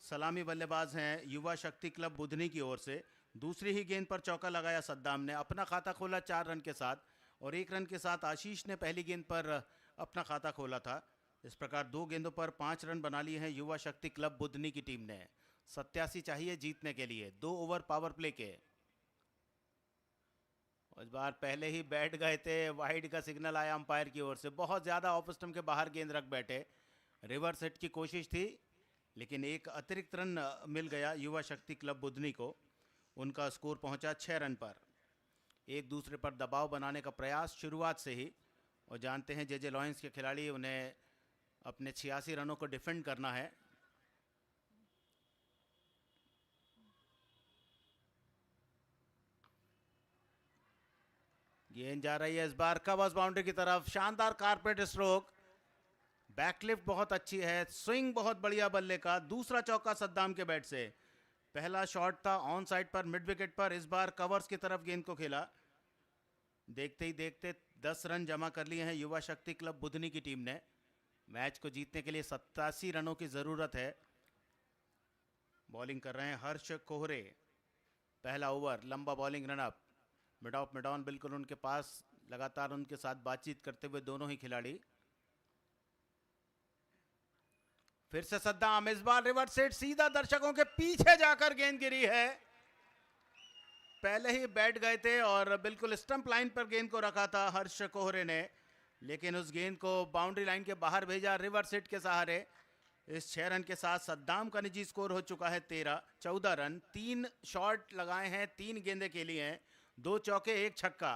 सलामी बल्लेबाज हैं युवा शक्ति क्लब बुधनी की ओर से। दूसरी ही गेंद पर चौका लगाया सद्दाम ने, अपना खाता खोला 4 रन के साथ और 1 रन के साथ आशीष ने पहली गेंद पर अपना खाता खोला था। इस प्रकार 2 गेंदों पर 5 रन बना लिए हैं युवा शक्ति क्लब बुधनी की टीम ने। 87 चाहिए जीतने के लिए, 2 ओवर पावर प्ले के। इस बार पहले ही बैठ गए थे, वाइड का सिग्नल आया अंपायर की ओर से, बहुत ज़्यादा ऑफ स्टंप के बाहर गेंद रख बैठे। रिवर्स हिट की कोशिश थी लेकिन एक अतिरिक्त रन मिल गया युवा शक्ति क्लब बुधनी को। उनका स्कोर पहुंचा 6 रन पर। एक दूसरे पर दबाव बनाने का प्रयास शुरुआत से ही, और जानते हैं जेजे लॉयंस के खिलाड़ी, उन्हें अपने 86 रनों को डिफेंड करना है। गेंद जा रही है इस बार कवर्स बाउंड्री की तरफ, शानदार कारपेट स्ट्रोक, बैकलिफ्ट बहुत अच्छी है, स्विंग बहुत बढ़िया बल्ले का। दूसरा चौका सद्दाम के बैट से। पहला शॉट था ऑन साइड पर मिड विकेट पर, इस बार कवर्स की तरफ गेंद को खेला। देखते ही देखते 10 रन जमा कर लिए हैं युवा शक्ति क्लब बुधनी की टीम ने। मैच को जीतने के लिए 87 रनों की ज़रूरत है। बॉलिंग कर रहे हैं हर्ष कोहरे। पहला ओवर लंबा bowling run up, mid of mid on बिल्कुल उनके पास, लगातार उनके साथ बातचीत करते हुए दोनों ही खिलाड़ी। फिर से सद्दाम, इस बार रिवर्स हिट, सीधा दर्शकों के पीछे जाकर गेंद गिरी है। पहले ही बैठ गए थे और बिल्कुल स्टंप लाइन पर गेंद को रखा था हर्ष कोहरे ने, लेकिन उस गेंद को बाउंड्री लाइन के बाहर भेजा रिवर्स हिट के सहारे। इस 6 रन के साथ सद्दाम का निजी स्कोर हो चुका है 14 रन। 3 शॉट लगाए हैं, 3 गेंदे खेली हैं, 2 चौके 1 छक्का।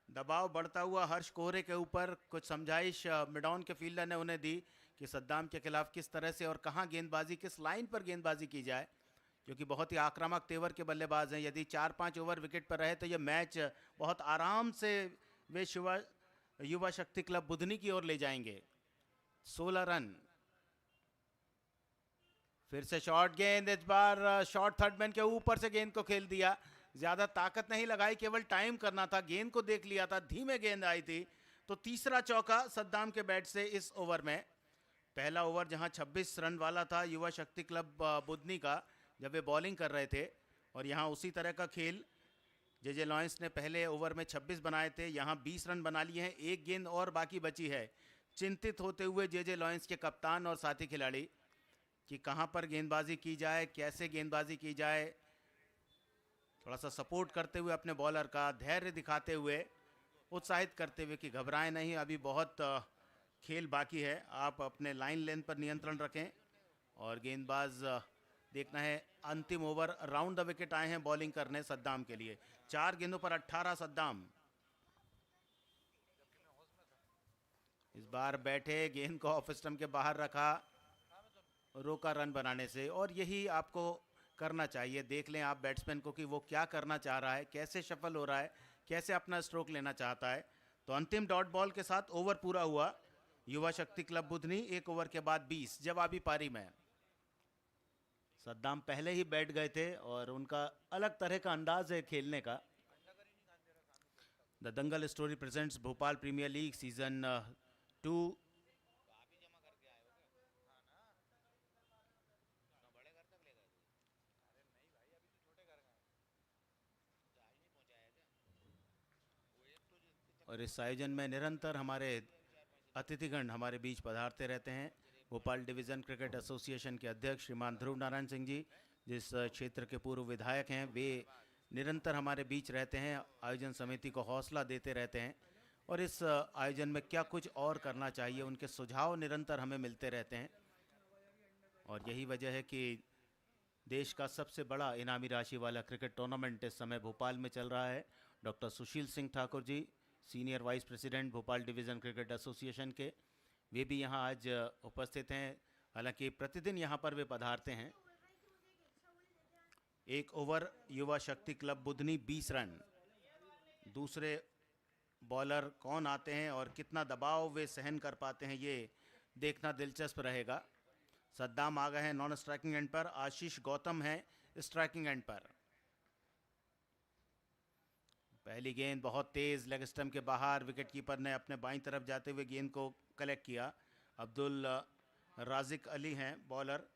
दबाव बढ़ता हुआ हर्ष कोहरे के ऊपर, कुछ समझाइश मिडॉन के फील्डर ने उन्हें दी कि सद्दाम के खिलाफ किस तरह से और कहां गेंदबाजी, किस लाइन पर गेंदबाजी की जाए, क्योंकि बहुत ही आक्रामक तेवर के बल्लेबाज हैं। यदि 4-5 ओवर विकेट पर रहे तो यह मैच बहुत आराम से वे युवा शक्ति क्लब बुधनी की ओर ले जाएंगे। 16 रन। फिर से शॉर्ट गेंद, इस बार शॉर्ट थर्ड मैन के ऊपर से गेंद को खेल दिया। ज्यादा ताकत नहीं लगाई, केवल टाइम करना था, गेंद को देख लिया था, धीमे गेंद आई थी। तो तीसरा चौका सद्दाम के बैट से इस ओवर में। पहला ओवर जहां 26 रन वाला था युवा शक्ति क्लब बुधनी का, जब वे बॉलिंग कर रहे थे, और यहां उसी तरह का खेल जेजे लॉयंस ने पहले ओवर में 26 बनाए थे, यहां 20 रन बना लिए हैं, एक गेंद और बाकी बची है। चिंतित होते हुए जे लॉयंस के कप्तान और साथी खिलाड़ी कि कहां पर गेंदबाजी की जाए, कैसे गेंदबाजी की जाए। थोड़ा सा सपोर्ट करते हुए अपने बॉलर का, धैर्य दिखाते हुए, उत्साहित करते हुए कि घबराएं नहीं, अभी बहुत खेल बाकी है। आप अपने लाइन लेंथ पर नियंत्रण रखें और गेंदबाज देखना है। अंतिम ओवर राउंड द विकेट आए हैं बॉलिंग करने सद्दाम के लिए। 4 गेंदों पर 18 सद्दाम। इस बार बैठे, गेंद को ऑफ स्टंप के बाहर रखा, रोका रन बनाने से। और यही आपको करना चाहिए। देख लें आप बैट्समैन को कि वो क्या करना चाह रहा है, कैसे सफल हो रहा है, कैसे अपना स्ट्रोक लेना चाहता है। तो अंतिम डॉट बॉल के साथ ओवर पूरा हुआ। युवा शक्ति क्लब बुधनी 1 ओवर के बाद 20 जवाबी पारी में। सद्दाम पहले ही बैठ गए थे और उनका अलग तरह का अंदाज है खेलने का। The Dangal story presents Bhopal premier league season 2। और इस आयोजन में निरंतर हमारे अतिथिगण हमारे बीच पधारते रहते हैं। भोपाल डिवीज़न क्रिकेट एसोसिएशन के अध्यक्ष श्रीमान ध्रुव नारायण सिंह जी, जिस क्षेत्र के पूर्व विधायक हैं, वे निरंतर हमारे बीच रहते हैं, आयोजन समिति को हौसला देते रहते हैं। और इस आयोजन में क्या कुछ और करना चाहिए, उनके सुझाव निरंतर हमें मिलते रहते हैं। और यही वजह है कि देश का सबसे बड़ा इनामी राशि वाला क्रिकेट टूर्नामेंट इस समय भोपाल में चल रहा है। Doctor Sushil Singh Thakur ji, senior vice president Bhopal division cricket association के, वे भी यहाँ आज उपस्थित हैं। हालांकि प्रतिदिन यहाँ पर वे पधारते हैं। 1 ओवर युवा शक्ति क्लब बुधनी 20 रन। दूसरे बॉलर कौन आते हैं और कितना दबाव वे सहन कर पाते हैं, ये देखना दिलचस्प रहेगा। सद्दाम आ गए हैं नॉन स्ट्राइकिंग एंड पर, आशीष गौतम हैं स्ट्राइकिंग एंड पर। पहली गेंद बहुत तेज लेग स्टंप के बाहर, विकेट कीपर ने अपने बाईं तरफ जाते हुए गेंद को कलेक्ट किया। अब्दुल राजिक अली हैं बॉलर,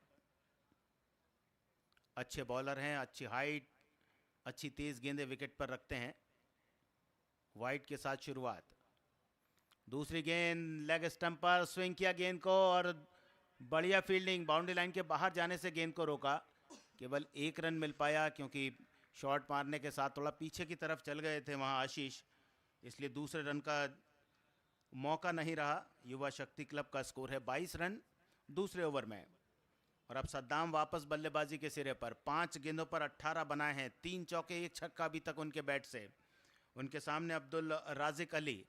अच्छे बॉलर हैं, अच्छी हाइट, अच्छी तेज गेंदें विकेट पर रखते हैं। वाइट के साथ शुरुआत। दूसरी गेंद लेग स्टंप पर, स्विंग किया गेंद को और बढ़िया फील्डिंग, बाउंड्री लाइन के बाहर जाने से गेंद को रोका। केवल 1 रन मिल पाया क्योंकि शॉट मारने के साथ थोड़ा पीछे की तरफ चल गए थे वहां आशीष, इसलिए दूसरे रन का मौका नहीं रहा। युवा शक्ति क्लब का स्कोर है 22 रन दूसरे ओवर में। और अब सद्दाम वापस बल्लेबाजी के सिरे पर। 5 गेंदों पर 18 बनाए हैं, 3 चौके 1 छक्का अभी तक उनके बैट से। उनके सामने अब्दुल राजिक अली।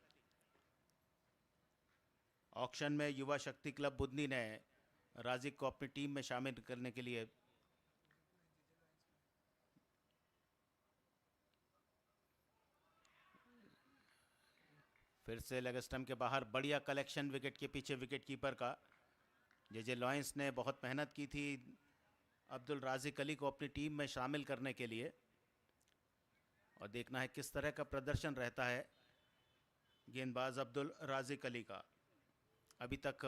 ऑक्शन में युवा शक्ति क्लब बुधनी ने राजिक को अपनी टीम में शामिल करने के लिए फिर से लेग स्टंप के बाहर बढ़िया कलेक्शन विकेट के पीछे विकेट कीपर का। जे लॉयंस ने बहुत मेहनत की थी अब्दुल राजिक अली को अपनी टीम में शामिल करने के लिए, और देखना है किस तरह का प्रदर्शन रहता है गेंदबाज अब्दुल राजिक अली का। अभी तक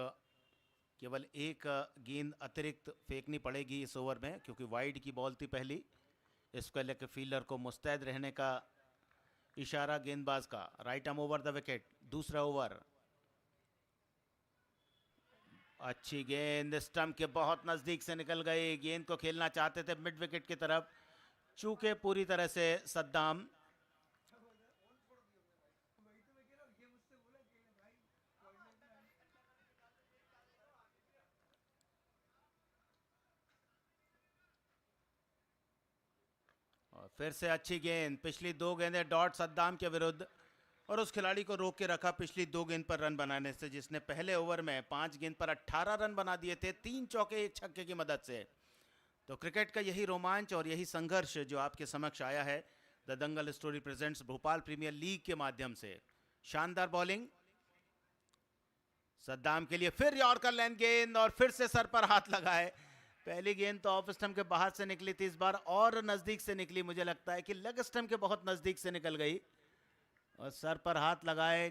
केवल 1 गेंद अतिरिक्त फेंकनी पड़ेगी इस ओवर में क्योंकि वाइड की बॉल थी पहली। इसको लेकर फील्डर को मुस्तैद रहने का इशारा गेंदबाज का। Right arm over the wicket, दूसरा ओवर। अच्छी गेंद स्टंप के बहुत नजदीक से निकल गई। गेंद को खेलना चाहते थे मिड विकेट की तरफ, चूके पूरी तरह से सद्दाम। और फिर से अच्छी गेंद, पिछली 2 गेंदें डॉट सद्दाम के विरुद्ध, और उस खिलाड़ी को रोक के रखा पिछली 2 गेंद पर रन बनाने से, जिसने पहले ओवर में 5 गेंद पर 18 रन बना दिए थे 3 चौके 1 छक्के की मदद से। तो क्रिकेट का यही रोमांच और यही संघर्ष जो आपके समक्ष आया है the Dangal story presents Bhopal premier league के माध्यम से। शानदार बॉलिंग सद्दाम के लिए, फिर यॉर्कर लेंथ गेंद और फिर से सर पर हाथ लगाए। पहली गेंद तो ऑफ स्टंप के बाहर से निकली थी, इस बार और नजदीक से निकली। मुझे लगता है कि लेग स्टंप के बहुत नजदीक से निकल गई और सर पर हाथ लगाए।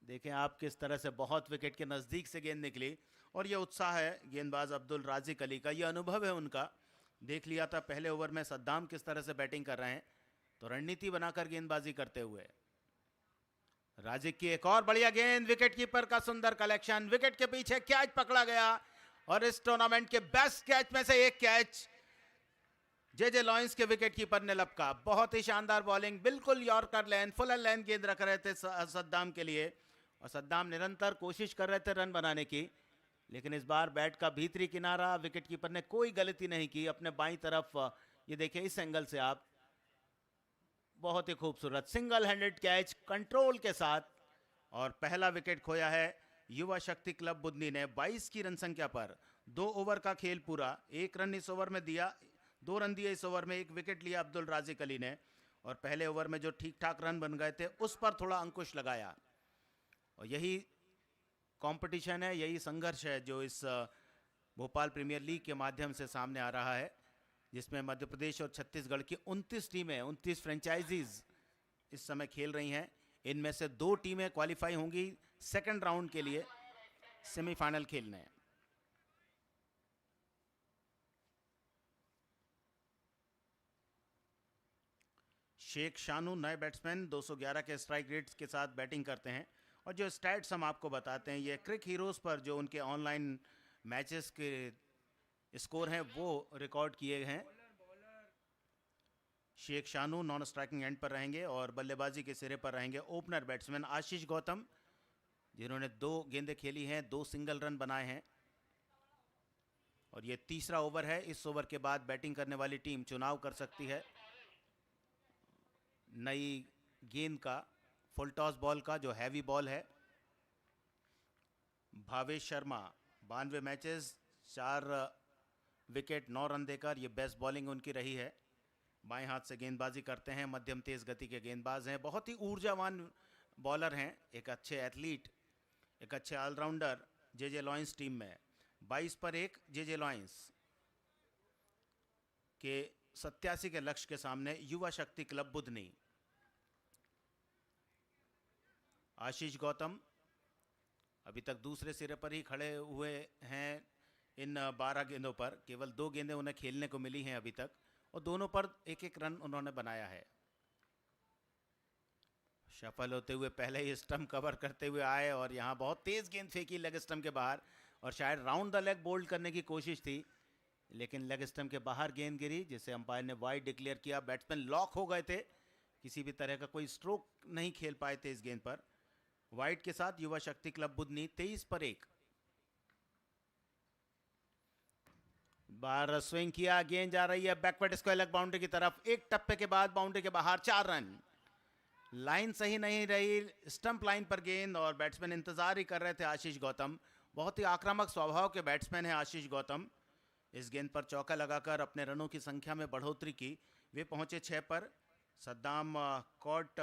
देखें आप किस तरह से बहुत विकेट के नजदीक से गेंद निकली। और यह उत्साह है गेंदबाज अब्दुल राजिक अली का, यह अनुभव है उनका। देख लिया था पहले ओवर में सद्दाम किस तरह से बैटिंग कर रहे हैं, तो रणनीति बनाकर गेंदबाजी करते हुए राजिक की एक और बढ़िया गेंद, विकेट कीपर का सुंदर कलेक्शन, विकेट के पीछे कैच पकड़ा गया और इस टूर्नामेंट के बेस्ट कैच में से एक कैच जे लॉयंस के विकेट कीपर ने लपका। बहुत ही शानदार बॉलिंग, बिल्कुल यॉर्कर लेन, फुल लेन गेंद रख रहे थे सद्दाम के लिए और सद्दाम निरंतर कोशिश कर रहे थे रन बनाने की, लेकिन इस बार बैट का भीतरी किनारा, विकेट कीपर ने कोई गलती नहीं की अपने बाईं तरफ। ये देखिए इस एंगल से आप, बहुत ही खूबसूरत सिंगल हैंडेड कैच कंट्रोल के साथ और पहला विकेट खोया है युवा शक्ति क्लब बुधनी ने 22 की रन संख्या पर। 2 ओवर का खेल पूरा, 1 रन इस ओवर में दिया, 2 रन दिए इस ओवर में, 1 विकेट लिया अब्दुल राजिक अली ने और पहले ओवर में जो ठीक ठाक रन बन गए थे उस पर थोड़ा अंकुश लगाया। और यही कंपटीशन है, यही संघर्ष है जो इस भोपाल प्रीमियर लीग के माध्यम से सामने आ रहा है, जिसमें मध्य प्रदेश और छत्तीसगढ़ की 29 टीमें, 29 फ्रेंचाइजीज इस समय खेल रही हैं। इनमें से 2 टीमें क्वालिफाई होंगी सेकंड राउंड के लिए सेमीफाइनल खेलने। शेख शानू नए बैट्समैन 211 के स्ट्राइक रेट्स के साथ बैटिंग करते हैं और जो स्टैट्स हम आपको बताते हैं ये क्रिक हीरोज पर जो उनके ऑनलाइन मैचेस के स्कोर हैं वो रिकॉर्ड किए हैं। Sheikh Shanu non striking end पर रहेंगे और बल्लेबाजी के सिरे पर रहेंगे ओपनर बैट्समैन आशीष गौतम, जिन्होंने 2 गेंदें खेली हैं, 2 सिंगल रन बनाए हैं और ये तीसरा ओवर है। इस ओवर के बाद बैटिंग करने वाली टीम चुनाव कर सकती है नई गेंद का, फुल टॉस बॉल का जो हैवी बॉल है। Bhavesh Sharma 92 matches, 4 wicket, 9 run देकर ये बेस्ट बॉलिंग उनकी रही है। बाएं हाथ से गेंदबाजी करते हैं, मध्यम तेज गति के गेंदबाज हैं, बहुत ही ऊर्जावान बॉलर हैं, एक अच्छे एथलीट, एक अच्छे ऑलराउंडर जे लॉयंस टीम में। 22 पर 1 जे लॉयंस के 87 के लक्ष्य के सामने युवा शक्ति क्लब बुधनी। आशीष गौतम अभी तक दूसरे सिरे पर ही खड़े हुए हैं इन 12 गेंदों पर, केवल 2 गेंदें उन्हें खेलने को मिली हैं अभी तक और दोनों पर 1-1 रन उन्होंने बनाया है। सफल होते हुए पहले ही स्टंप कवर करते हुए आए और यहाँ बहुत तेज गेंद फेंकी लेग स्टंप के बाहर और शायद राउंड द लेग बोल्ड करने की कोशिश थी, लेकिन लेग स्टंप के बाहर गेंद गिरी जिसे अंपायर ने वाइड डिक्लेयर किया। बैट्समैन लॉक हो गए थे, किसी भी तरह का कोई स्ट्रोक नहीं खेल पाए थे इस गेंद पर। वाइड के साथ युवा शक्ति क्लब बुधनी 23 पर 1। बार स्विंग किया, गेंद जा रही है बैकवर्ड स्क्वायर लेग बाउंड्री की तरफ, एक टप्पे के बाद बाउंड्री के बाहर, 4 रन। लाइन सही नहीं रही, स्टंप लाइन पर गेंद और बैट्समैन इंतजार ही कर रहे थे आशीष गौतम। बहुत ही आक्रामक स्वभाव के बैट्समैन हैं आशीष गौतम। इस गेंद पर चौका लगाकर अपने रनों की संख्या में बढ़ोतरी की। वे पहुंचे 6 पर। सद्दाम कॉट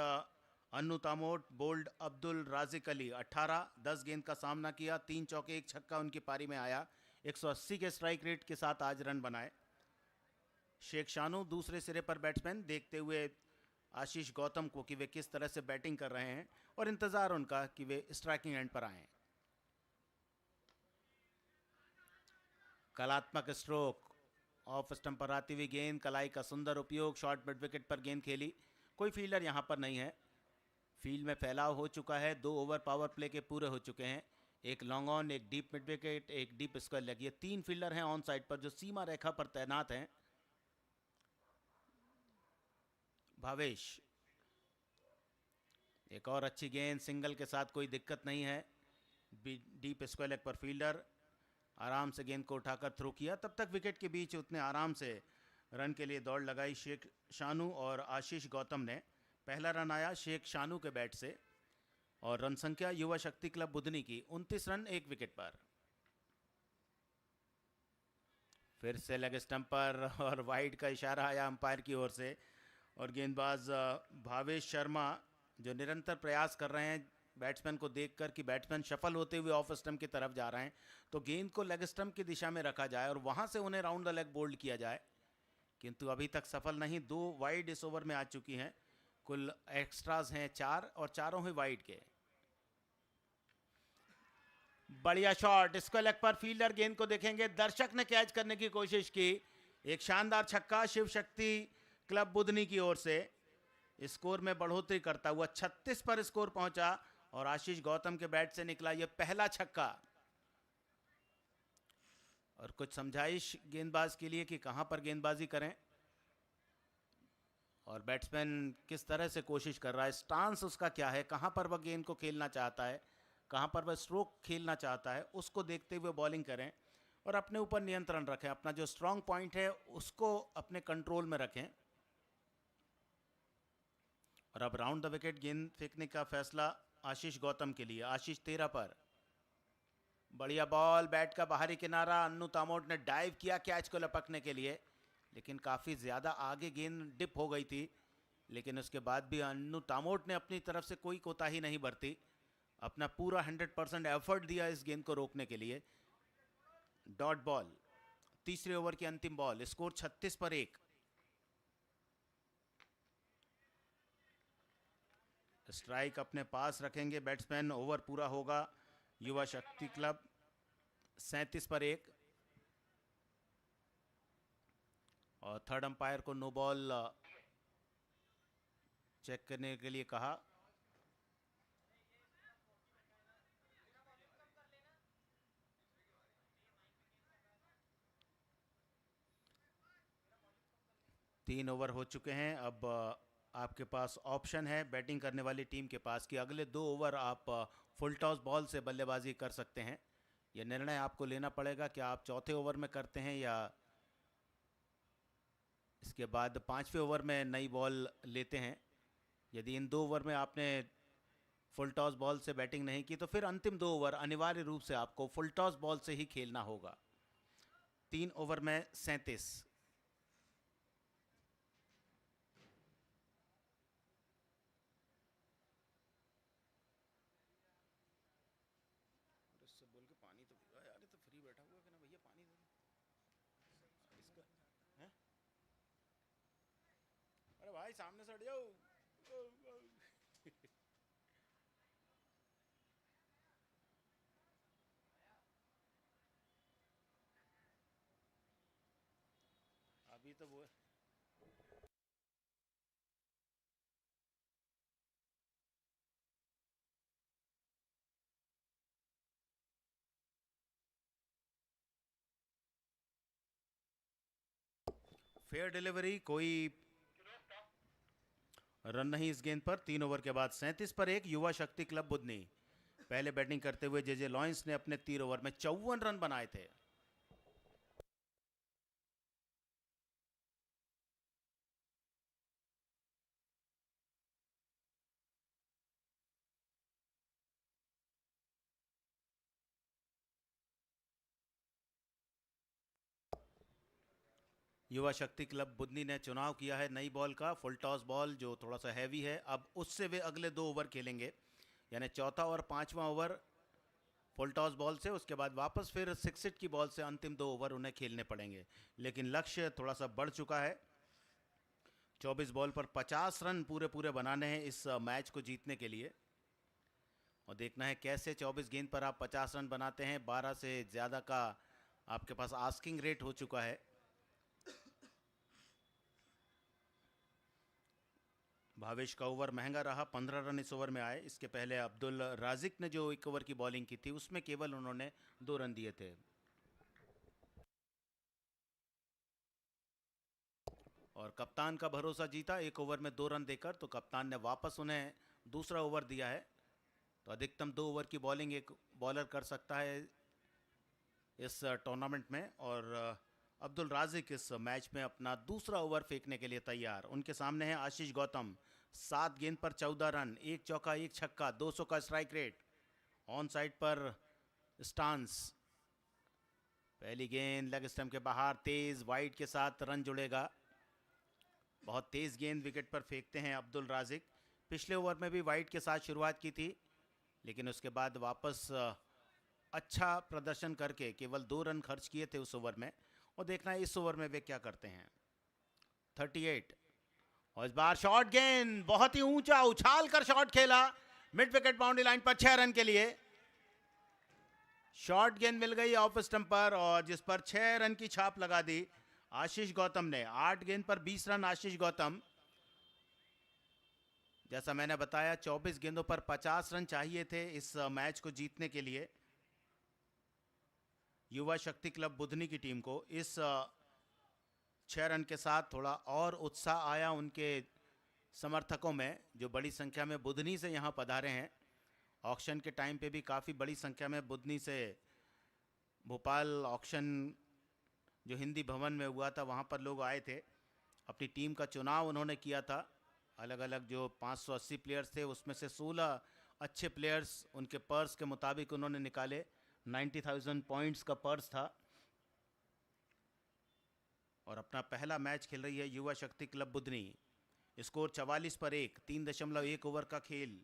अन्नू तामोट, बोल्ड अब्दुल राजिक अली 18, 10 गेंद का सामना किया, 3 चौके 1 छक्का उनकी पारी में आया। 180 के स्ट्राइक रेट के साथ आज रन बनाए। शेख शानू दूसरे सिरे पर बैट्समैन, देखते हुए आशीष गौतम को कि वे किस तरह से बैटिंग कर रहे हैं और इंतजार उनका कि वे स्ट्राइकिंग एंड पर आएं। कलात्मक स्ट्रोक, ऑफ स्टंप पर आती हुई गेंद, कलाई का सुंदर उपयोग, शॉर्ट मिड विकेट पर गेंद खेली। कोई फील्डर यहां पर नहीं है, फील्ड में फैलाव हो चुका है। 2 ओवर पावर प्ले के पूरे हो चुके हैं, एक लॉन्ग ऑन, एक डीप मिड विकेट, एक डीप स्क्वायर लेग। ये 3 फील्डर हैं ऑन साइड पर जो सीमा रेखा पर तैनात हैं। भावेश, एक और अच्छी गेंद, सिंगल के साथ कोई दिक्कत नहीं है। डीप स्क्वायर लेग पर फील्डर आराम से गेंद को उठाकर थ्रो किया, तब तक विकेट के बीच उतने आराम से रन के लिए दौड़ लगाई शेख शानू और आशीष गौतम ने। पहला रन आया शेख शानू के बैट से और रन संख्या युवा शक्ति क्लब बुधनी की 29 रन 1 विकेट पर। फिर से लेग स्टंप पर और वाइड का इशारा आया अंपायर की ओर से और गेंदबाज भावेश शर्मा जो निरंतर प्रयास कर रहे हैं बैट्समैन को देखकर कि बैट्समैन शफल होते हुए ऑफ स्टंप की तरफ जा रहे हैं तो गेंद को लेग स्टंप की दिशा में रखा जाए और वहां से उन्हें राउंड द लेग बोल्ड किया जाए, किंतु अभी तक सफल नहीं। 2 वाइड इस ओवर में आ चुकी हैं, कुल एक्स्ट्राज हैं 4 और चारों ही वाइड के। बढ़िया शॉट, स्क्वायर लेग पर फील्डर गेंद को देखेंगे, दर्शक ने कैच करने की कोशिश की। एक शानदार छक्का शिव शक्ति क्लब बुधनी की ओर से स्कोर में बढ़ोतरी करता हुआ 36 पर स्कोर पहुंचा और आशीष गौतम के बैट से निकला ये पहला छक्का। और कुछ समझाइश गेंदबाज के लिए कि कहां पर गेंदबाजी करें और बैट्समैन किस तरह से कोशिश कर रहा है, स्टांस उसका क्या है, कहां पर वह गेंद को खेलना चाहता है, कहां पर वह स्ट्रोक खेलना चाहता है, उसको देखते हुए बॉलिंग करें और अपने ऊपर नियंत्रण रखें। अपना जो स्ट्रांग पॉइंट है उसको अपने कंट्रोल में रखें। और अब राउंड द विकेट गेंद फेंकने का फैसला आशीष गौतम के लिए। आशीष 13 पर, बढ़िया बॉल, बैट का बाहरी किनारा। अन्नू तामोट ने डाइव किया कैच को लपकने के लिए, लेकिन काफ़ी ज़्यादा आगे गेंद डिप हो गई थी, लेकिन उसके बाद भी अन्नू तामोट ने अपनी तरफ से कोई कोताही नहीं बरती, अपना पूरा 100% एफर्ट दिया इस गेंद को रोकने के लिए। डॉट बॉल, तीसरे ओवर की अंतिम बॉल, स्कोर 36 पर 1। स्ट्राइक अपने पास रखेंगे बैट्समैन, ओवर पूरा होगा। युवा शक्ति क्लब 37 पर 1। और थर्ड अंपायर को नो बॉल चेक करने के लिए कहा। तीन ओवर हो चुके हैं। अब आपके पास ऑप्शन है बैटिंग करने वाली टीम के पास कि अगले 2 ओवर आप फुल टॉस बॉल से बल्लेबाजी कर सकते हैं। यह निर्णय आपको लेना पड़ेगा कि आप चौथे ओवर में करते हैं या इसके बाद 5वें ओवर में नई बॉल लेते हैं। यदि इन 2 ओवर में आपने फुल टॉस बॉल से बैटिंग नहीं की तो फिर अंतिम 2 ओवर अनिवार्य रूप से आपको फुल टॉस बॉल से ही खेलना होगा। 3 ओवर में 37। बोल के पानी तो पीवा यार, तो फ्री बैठा हुआ है ना भैया, पानी दे इसका है। अरे भाई सामने से हट जाओ। अभी तो वो फेयर डिलीवरी, कोई रन नहीं इस गेंद पर। 3 ओवर के बाद 37 पर 1। युवा शक्ति क्लब बुधनी पहले बैटिंग करते हुए जेजे लॉयंस ने अपने 3 ओवर में 54 रन बनाए थे। युवा शक्ति क्लब बुधनी ने चुनाव किया है नई बॉल का, फुल टॉस बॉल जो थोड़ा सा हैवी है। अब उससे वे अगले 2 ओवर खेलेंगे, यानी चौथा और 5वां ओवर फुल टॉस बॉल से, उसके बाद वापस फिर 6 की बॉल से अंतिम 2 ओवर उन्हें खेलने पड़ेंगे। लेकिन लक्ष्य थोड़ा सा बढ़ चुका है। 24 बॉल पर 50 रन पूरे बनाने हैं इस मैच को जीतने के लिए, और देखना है कैसे 24 गेंद पर आप 50 रन बनाते हैं। 12 से ज़्यादा का आपके पास आस्किंग रेट हो चुका है। भावेश का ओवर महंगा रहा, 15 रन इस ओवर में आए। इसके पहले अब्दुल राजिक ने जो 1 ओवर की बॉलिंग की थी उसमें केवल उन्होंने 2 रन दिए थे। और कप्तान का भरोसा जीता 1 ओवर में 2 रन देकर, तो कप्तान ने वापस उन्हें दूसरा ओवर दिया है। तो अधिकतम 2 ओवर की बॉलिंग एक बॉलर कर सकता है इस टूर्नामेंट में, और अब्दुल राजिक इस मैच में अपना दूसरा ओवर फेंकने के लिए तैयार। उनके सामने है आशीष गौतम, 7 गेंद पर 14 रन, 1 चौका 1 छक्का, 200 का स्ट्राइक रेट, ऑन साइड पर स्टांस। पहली गेंद लेग स्टंप के बाहर, तेज वाइड के साथ रन जुड़ेगा। बहुत तेज गेंद विकेट पर फेंकते हैं अब्दुल राजिक। पिछले ओवर में भी वाइड के साथ शुरुआत की थी, लेकिन उसके बाद वापस अच्छा प्रदर्शन करके केवल 2 रन खर्च किए थे उस ओवर में। और देखना है इस ओवर में वे क्या करते हैं। 38, और इस बार शॉर्ट गेंद, बहुत ही ऊंचा उछाल कर शॉट खेला मिड विकेट बाउंड्री लाइन पर 6 रन के लिए। शॉर्ट गेंद मिल गई ऑफ स्टंप पर, और जिस पर 6 रन की छाप लगा दी आशीष गौतम ने। 8 गेंद पर 20 रन आशीष गौतम, जैसा मैंने बताया 24 गेंदों पर 50 रन चाहिए थे इस मैच को जीतने के लिए युवा शक्ति क्लब बुधनी की टीम को। इस 6 रन के साथ थोड़ा और उत्साह आया उनके समर्थकों में, जो बड़ी संख्या में बुधनी से यहाँ पधारे हैं। ऑक्शन के टाइम पे भी काफ़ी बड़ी संख्या में बुधनी से भोपाल ऑक्शन जो हिंदी भवन में हुआ था वहाँ पर लोग आए थे। अपनी टीम का चुनाव उन्होंने किया था। अलग अलग जो 580 प्लेयर्स थे उसमें से 16 अच्छे प्लेयर्स उनके पर्स के मुताबिक उन्होंने निकाले। 90,000 पॉइंट्स का पर्स था। और अपना पहला मैच खेल रही है युवा शक्ति क्लब बुधनी। स्कोर 44 पर 1, 3.1 ओवर का खेल।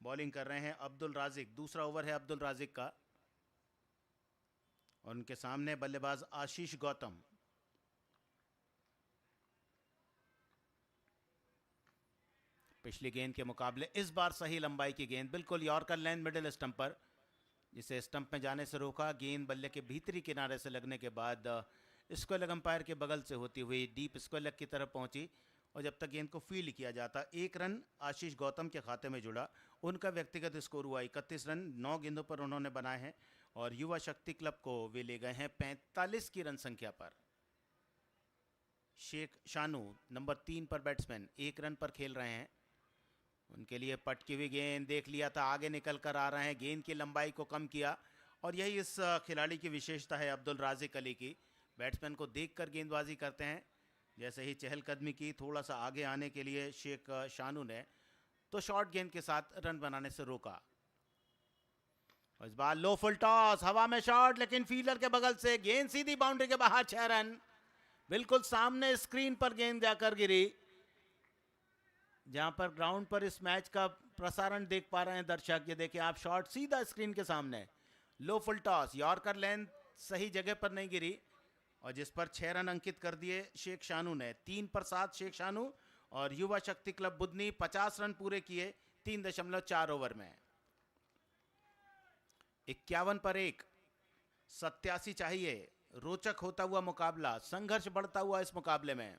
बॉलिंग कर रहे हैं अब्दुल राजिक। दूसरा ओवर है अब्दुल राजिक का और उनके सामने बल्लेबाज आशीष गौतम। पिछली गेंद के मुकाबले इस बार सही लंबाई की गेंद, बिल्कुल यॉर्कर लेंथ मिडिल स्टंप पर, जिसे स्टंप में जाने से रोका। गेंद बल्ले के भीतरी किनारे से लगने के बाद स्क्वायर लेग अंपायर के बगल से होती हुई डीप स्क्वायर लेग की तरफ पहुंची और जब तक गेंद को फील्ड किया जाता 1 रन आशीष गौतम के खाते में जुड़ा। उनका व्यक्तिगत स्कोर हुआ 31 रन। 9 गेंदों पर उन्होंने बनाए हैं और युवा शक्ति क्लब को वे ले गए हैं 45 की रन संख्या पर। शेख शानू नंबर 3 पर बैट्समैन 1 रन पर खेल रहे हैं। उनके लिए पटकी हुई गेंद देख लिया था, आगे निकल कर आ रहे हैं। गेंद की लंबाई को कम किया और यही इस खिलाड़ी की विशेषता है अब्दुल राजिक अली की। बैट्समैन को देखकर गेंदबाजी करते हैं। जैसे ही चहलकदमी की थोड़ा सा आगे आने के लिए शेख शानू ने, तो शॉर्ट गेंद के साथ रन बनाने से रोका। और इस बार लो फुल टॉस, हवा में शॉट, लेकिन फील्डर के बगल से गेंद सीधी बाउंड्री के बाहर। 6 रन। बिल्कुल सामने स्क्रीन पर गेंद जाकर गिरी, जहां पर ग्राउंड पर इस मैच का प्रसारण देख पा रहे हैं दर्शक। ये देखिए आप, शॉट सीधा स्क्रीन के सामने। लो फुल टॉस, यॉर्कर लेंथ सही जगह पर नहीं गिरी और जिस पर 6 रन अंकित कर दिए शेख शानू ने। 3 पर 7 शेख शानू और युवा शक्ति क्लब बुधनी 50 रन पूरे किए 3.4 ओवर में। 51 पर 1, 87 चाहिए। रोचक होता हुआ मुकाबला, संघर्ष बढ़ता हुआ इस मुकाबले में।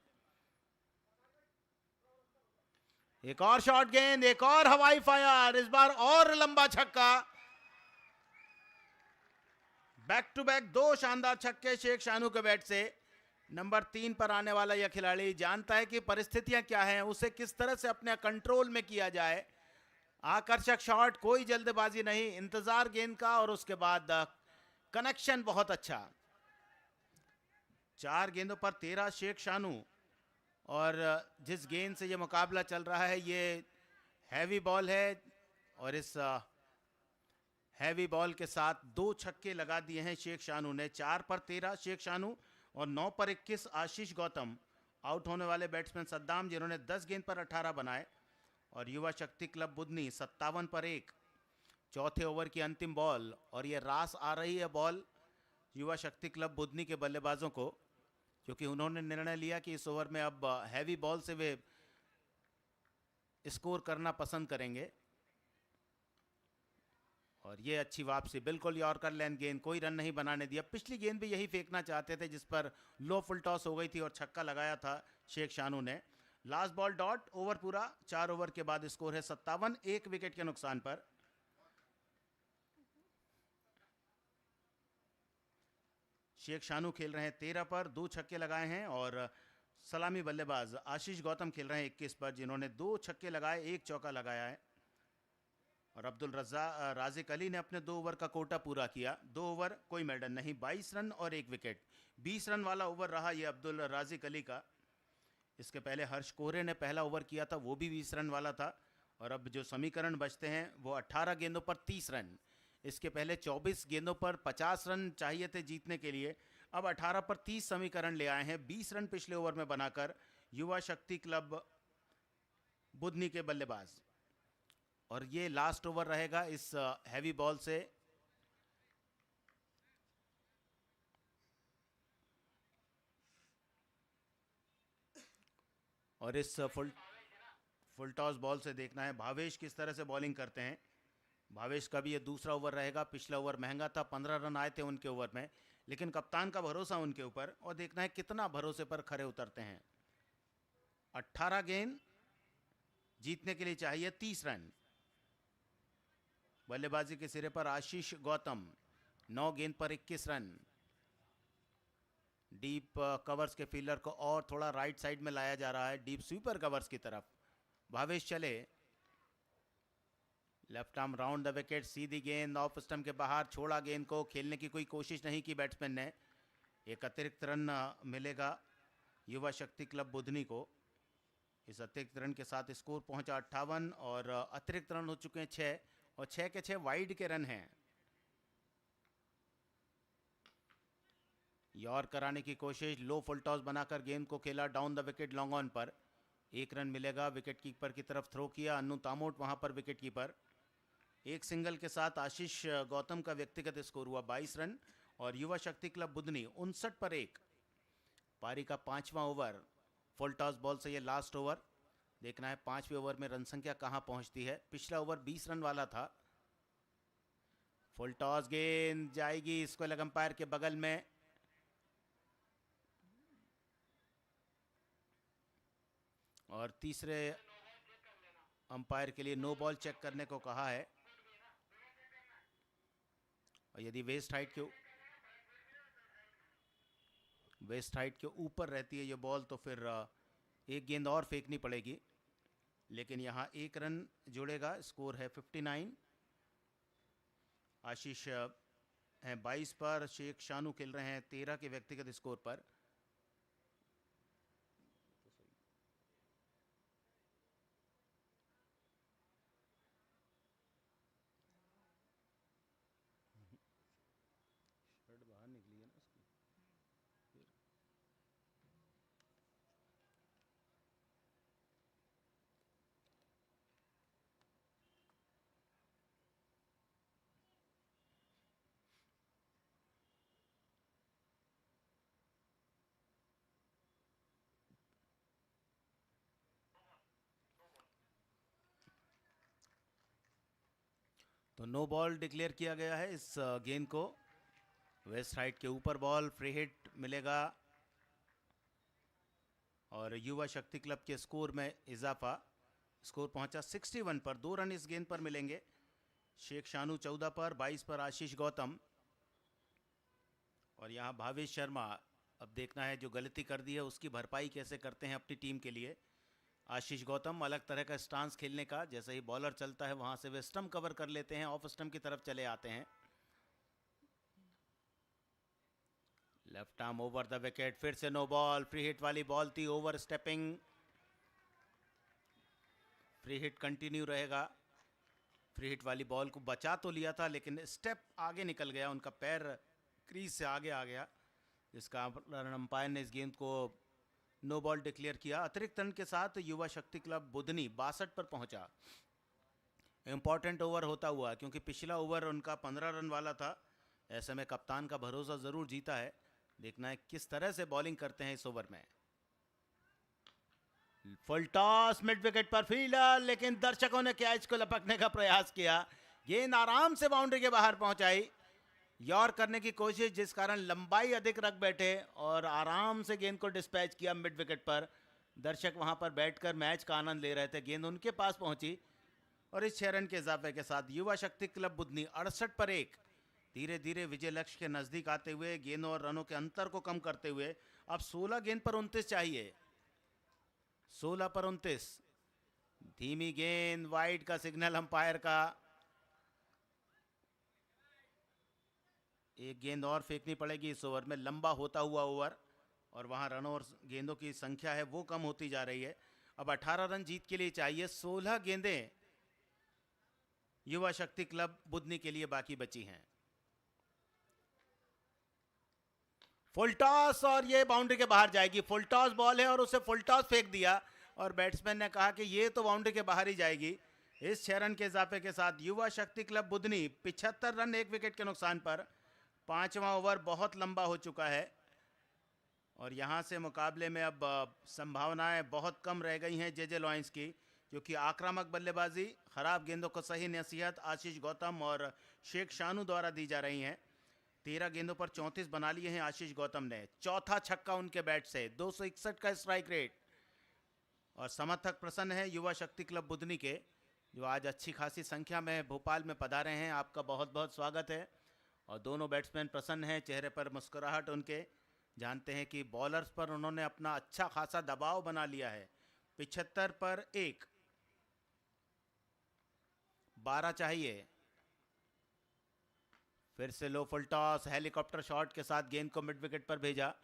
एक और शॉर्ट गेंद, एक और हवाई फायर, इस बार और लंबा छक्का। बैक टू बैक 2 शानदार छक्के शेख शानू के बैट से। नंबर 3 पर आने वाला यह खिलाड़ी जानता है कि परिस्थितियां क्या हैं, उसे किस तरह से अपने कंट्रोल में किया जाए। आकर्षक शॉट, कोई जल्दबाजी नहीं, इंतजार गेंद का और उसके बाद कनेक्शन बहुत अच्छा। 4 गेंदों पर 13 शेख शानू और जिस गेंद से ये मुकाबला चल रहा है ये हैवी बॉल है और इस हैवी बॉल के साथ 2 छक्के लगा दिए हैं शेख शानू ने। 4 पर 13 शेख शानू और 9 पर 21 आशीष गौतम। आउट होने वाले बैट्समैन सद्दाम, जिन्होंने 10 गेंद पर 18 बनाए। और युवा शक्ति क्लब बुधनी 57 पर 1, चौथे ओवर की अंतिम बॉल और ये रास आ रही है बॉल युवा शक्ति क्लब बुधनी के बल्लेबाजों को, क्योंकि उन्होंने निर्णय लिया कि इस ओवर में अब हैवी बॉल से वे स्कोर करना पसंद करेंगे। और ये अच्छी वापसी, बिल्कुल यॉर्कर लेंथ गेंद, कोई रन नहीं बनाने दिया। पिछली गेंद भी यही फेंकना चाहते थे जिस पर लो फुल टॉस हो गई थी और छक्का लगाया था शेख शानू ने। लास्ट बॉल डॉट, ओवर पूरा। 4 ओवर के बाद स्कोर है 57, 1 विकेट के नुकसान पर। शेख शानू खेल रहे हैं 13 पर, 2 छक्के लगाए हैं और सलामी बल्लेबाज आशीष गौतम खेल रहे हैं 21 पर, जिन्होंने 2 छक्के लगाए, 1 चौका लगाया है। और अब्दुल राजिक अली ने अपने 2 ओवर का कोटा पूरा किया। 2 ओवर कोई मेडल नहीं, 22 रन और 1 विकेट। 20 रन वाला ओवर रहा ये अब्दुल राजिक अली का। इसके पहले हर्ष कोहरे ने पहला ओवर किया था, वो भी 20 रन वाला था। और अब जो समीकरण बचते हैं वो 18 गेंदों पर 30 रन। इसके पहले 24 गेंदों पर 50 रन चाहिए थे जीतने के लिए, अब 18 पर 30 समीकरण ले आए हैं। 20 रन पिछले ओवर में बनाकर युवा शक्ति क्लब बुधनी के बल्लेबाज। और ये लास्ट ओवर रहेगा इस हैवी बॉल से। और इस फुल टॉस बॉल से देखना है भावेश किस तरह से बॉलिंग करते हैं। भावेश का भी ये दूसरा ओवर रहेगा। पिछला ओवर महंगा था, 15 रन आए थे उनके ओवर में, लेकिन कप्तान का भरोसा उनके ऊपर और देखना है कितना भरोसे पर खरे उतरते हैं। 18 गेंद जीतने के लिए चाहिए 30 रन। बल्लेबाजी के सिरे पर आशीष गौतम, 9 गेंद पर 21 रन। डीप कवर्स के फील्डर को और थोड़ा राइट साइड में लाया जा रहा है, डीप स्वीपर कवर्स की तरफ। भावेश चले, left arm round the wicket, सीधी गेंद ऑफ स्टंप के बाहर, छोड़ा गेंद को, खेलने की कोई कोशिश नहीं की बैट्समैन ने। एक अतिरिक्त रन मिलेगा युवा शक्ति क्लब बुधनी को। इस अतिरिक्त रन के साथ स्कोर पहुंचा 58 और अतिरिक्त रन हो चुके हैं 6 और 6 के 6 वाइड के रन हैं। यॉर कराने की कोशिश, लो फुल टॉस बनाकर गेंद को खेला down the wicket long on पर। 1 रन मिलेगा। विकेट कीपर की तरफ थ्रो किया अन्नू तामोट, वहां पर विकेट कीपर। एक सिंगल के साथ आशीष गौतम का व्यक्तिगत स्कोर हुआ 22 रन और युवा शक्ति क्लब बुधनी 59 पर 1। पारी का 5वां ओवर, फुल टॉस बॉल से ये लास्ट ओवर। देखना है 5वें ओवर में रन संख्या कहां पहुंचती है। पिछला ओवर 20 रन वाला था। फुल टॉस गेंद जाएगी स्क्वायर लेग अंपायर के बगल में। और तीसरे अंपायर के लिए नो बॉल चेक करने को कहा है। और यदि वेस्ट हाइट के ऊपर रहती है ये बॉल तो फिर एक गेंद और फेंकनी पड़ेगी। लेकिन यहाँ 1 रन जुड़ेगा। स्कोर है 59। आशीष हैं 22 पर, शेख शानू खेल रहे हैं 13 के व्यक्तिगत स्कोर पर। बाहर निकली है ना उसकी। तो नो बॉल डिक्लेयर किया गया है इस गेंद को। वेस्ट हाइट के ऊपर बॉल, फ्री हिट मिलेगा और युवा शक्ति क्लब के स्कोर में इजाफा। स्कोर पहुंचा 61 पर। 2 रन इस गेंद पर मिलेंगे। शेख शानू 14 पर, 22 पर आशीष गौतम। और यहाँ भावेश शर्मा, अब देखना है जो गलती कर दी है उसकी भरपाई कैसे करते हैं अपनी टीम के लिए। आशीष गौतम अलग तरह का स्टांस खेलने का, जैसे ही बॉलर चलता है वहां से वे स्टंप कवर कर लेते हैं, ऑफ स्टंप की तरफ चले आते हैं। Left arm over the wicket, फिर से नो बॉल। फ्री हिट वाली बॉल थी, over stepping. Free hit continue रहेगा। फ्री हिट वाली बॉल को बचा तो लिया था लेकिन स्टेप आगे निकल गया, उनका पैर क्रीज से आगे आ गया, जिसका अंपायर ने इस गेंद को नो बॉल डिक्लेयर किया। अतिरिक्त रन के साथ युवा शक्ति क्लब बुधनी 62 पर पहुंचा। इंपॉर्टेंट ओवर होता हुआ, क्योंकि पिछला ओवर उनका 15 रन वाला था। ऐसे में कप्तान का भरोसा जरूर जीता है। देखना है किस तरह से बॉलिंग करते हैं इस ओवर में। फुल टॉस मिड विकेट पर फील्डर, लेकिन दर्शकों ने कैच को लपकने का प्रयास किया। गेंद आराम से बाउंड्री के बाहर पहुंचाई। यॉर करने की कोशिश, जिस कारण लंबाई अधिक रख बैठे और आराम से गेंद को डिस्पैच किया मिड विकेट पर। दर्शक वहां पर बैठकर मैच का आनंद ले रहे थे। गेंद उनके पास पहुंची और इस 6 रन के इजाफे के साथ युवा शक्ति क्लब बुधनी 68 पर 1 धीरे धीरे विजय लक्ष्य के नजदीक आते हुए, गेंदों और रनों के अंतर को कम करते हुए अब 16 गेंद पर 29 चाहिए। 16 पर 29। धीमी गेंद, वाइड का सिग्नल अंपायर का। एक गेंद और फेंकनी पड़ेगी इस ओवर में। लंबा होता हुआ ओवर और वहां रनों और गेंदों की संख्या है वो कम होती जा रही है। अब 18 रन जीत के लिए चाहिए। 16 गेंदें युवा शक्ति क्लब बुधनी के लिए बाकी बची हैं। फुल टॉस और ये बाउंड्री के बाहर जाएगी। फुल टॉस बॉल है और उसे फुल टॉस फेंक दिया और बैट्समैन ने कहा कि ये तो बाउंड्री के बाहर ही जाएगी। इस 6 रन के इजाफे के साथ युवा शक्ति क्लब बुधनी 75 रन 1 विकेट के नुकसान पर। 5वां ओवर बहुत लंबा हो चुका है और यहां से मुकाबले में अब संभावनाएं बहुत कम रह गई हैं जेजे लॉयंस की, क्योंकि आक्रामक बल्लेबाजी, खराब गेंदों को सही नसीहत आशीष गौतम और शेख शानू द्वारा दी जा रही हैं। 13 गेंदों पर 34 बना लिए हैं आशीष गौतम ने। चौथा छक्का उनके बैट से। 261 का स्ट्राइक रेट और समर्थक प्रसन्न है युवा शक्ति क्लब बुधनी के, जो आज अच्छी खासी संख्या में भोपाल में पधारे हैं। आपका बहुत बहुत स्वागत है। और दोनों बैट्समैन प्रसन्न हैं, चेहरे पर मुस्कुराहट उनके। जानते हैं कि बॉलर्स पर उन्होंने अपना अच्छा खासा दबाव बना लिया है। 75 पर 1, 12 चाहिए। फिर से लो फुल टॉस, हेलीकॉप्टर शॉट के साथ गेंद को मिड विकेट पर भेजा।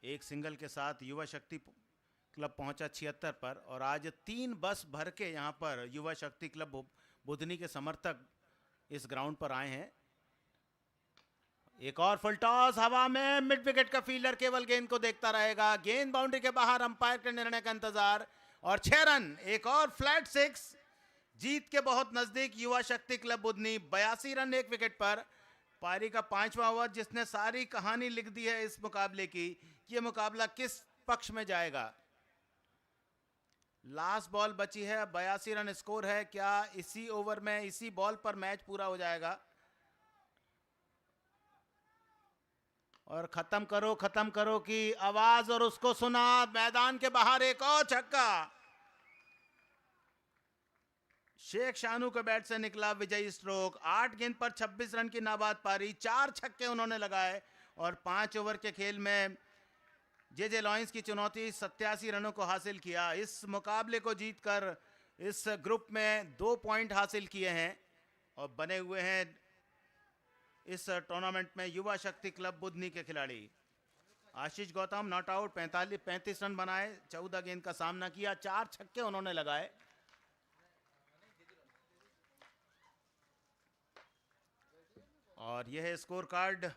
एक सिंगल के साथ युवा शक्ति क्लब पहुंचा 76 पर। और आज 3 बस भर के यहां पर युवा शक्ति क्लब बुधनी के समर्थक इस ग्राउंड पर आए हैं। एक और फुल टॉस हवा में, मिड विकेट का फील्डर केवल गेंद को देखता रहेगा। गेंद बाउंड्री के बाहर, अंपायर के निर्णय का इंतजार। और 6 रन, एक और फ्लैट 6, जीत के बहुत नजदीक युवा शक्ति क्लब बुधनी। 82 रन 1 विकेट पर। पारी का 5वां ओवर जिसने सारी कहानी लिख दी है इस मुकाबले की, ये मुकाबला किस पक्ष में जाएगा। लास्ट बॉल बची है, 82 रन स्कोर है। क्या इसी ओवर में, इसी बॉल पर मैच पूरा हो जाएगा? और खत्म करो की आवाज और उसको सुना। मैदान के बाहर एक और छक्का, शेख शानू के बैट से निकला विजयी स्ट्रोक। 8 गेंद पर 26 रन की नाबाद पारी, 4 छक्के उन्होंने लगाए। और 5 ओवर के खेल में जे लॉयंस की चुनौती 87 रनों को हासिल किया। इस मुकाबले को जीतकर इस ग्रुप में 2 पॉइंट हासिल किए हैं और बने हुए हैं इस टूर्नामेंट में युवा शक्ति क्लब बुधनी के खिलाड़ी। आशीष गौतम नॉट आउट, 35 रन बनाए, 14 गेंद का सामना किया, 4 छक्के उन्होंने लगाए। और यह है स्कोर कार्ड।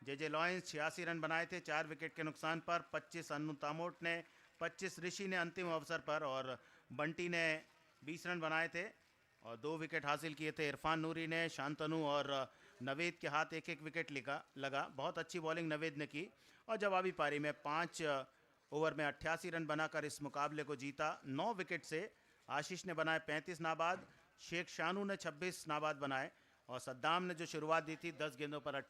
जे लॉयंस 86 रन बनाए थे 4 विकेट के नुकसान पर। 25 अनु तामोट ने, 25 ऋषि ने अंतिम अवसर पर, और बंटी ने 20 रन बनाए थे और 2 विकेट हासिल किए थे। इरफान नूरी ने, शांतनु और नवेद के हाथ 1-1 विकेट लगा। बहुत अच्छी बॉलिंग नवेद ने की। और जवाबी पारी में 5 ओवर में 88 रन बनाकर इस मुकाबले को जीता 9 विकेट से। आशीष ने बनाए 35 नाबाद, शेख शानू ने 26 नाबाद बनाए और सद्दाम ने जो शुरुआत दी थी 10 गेंदों पर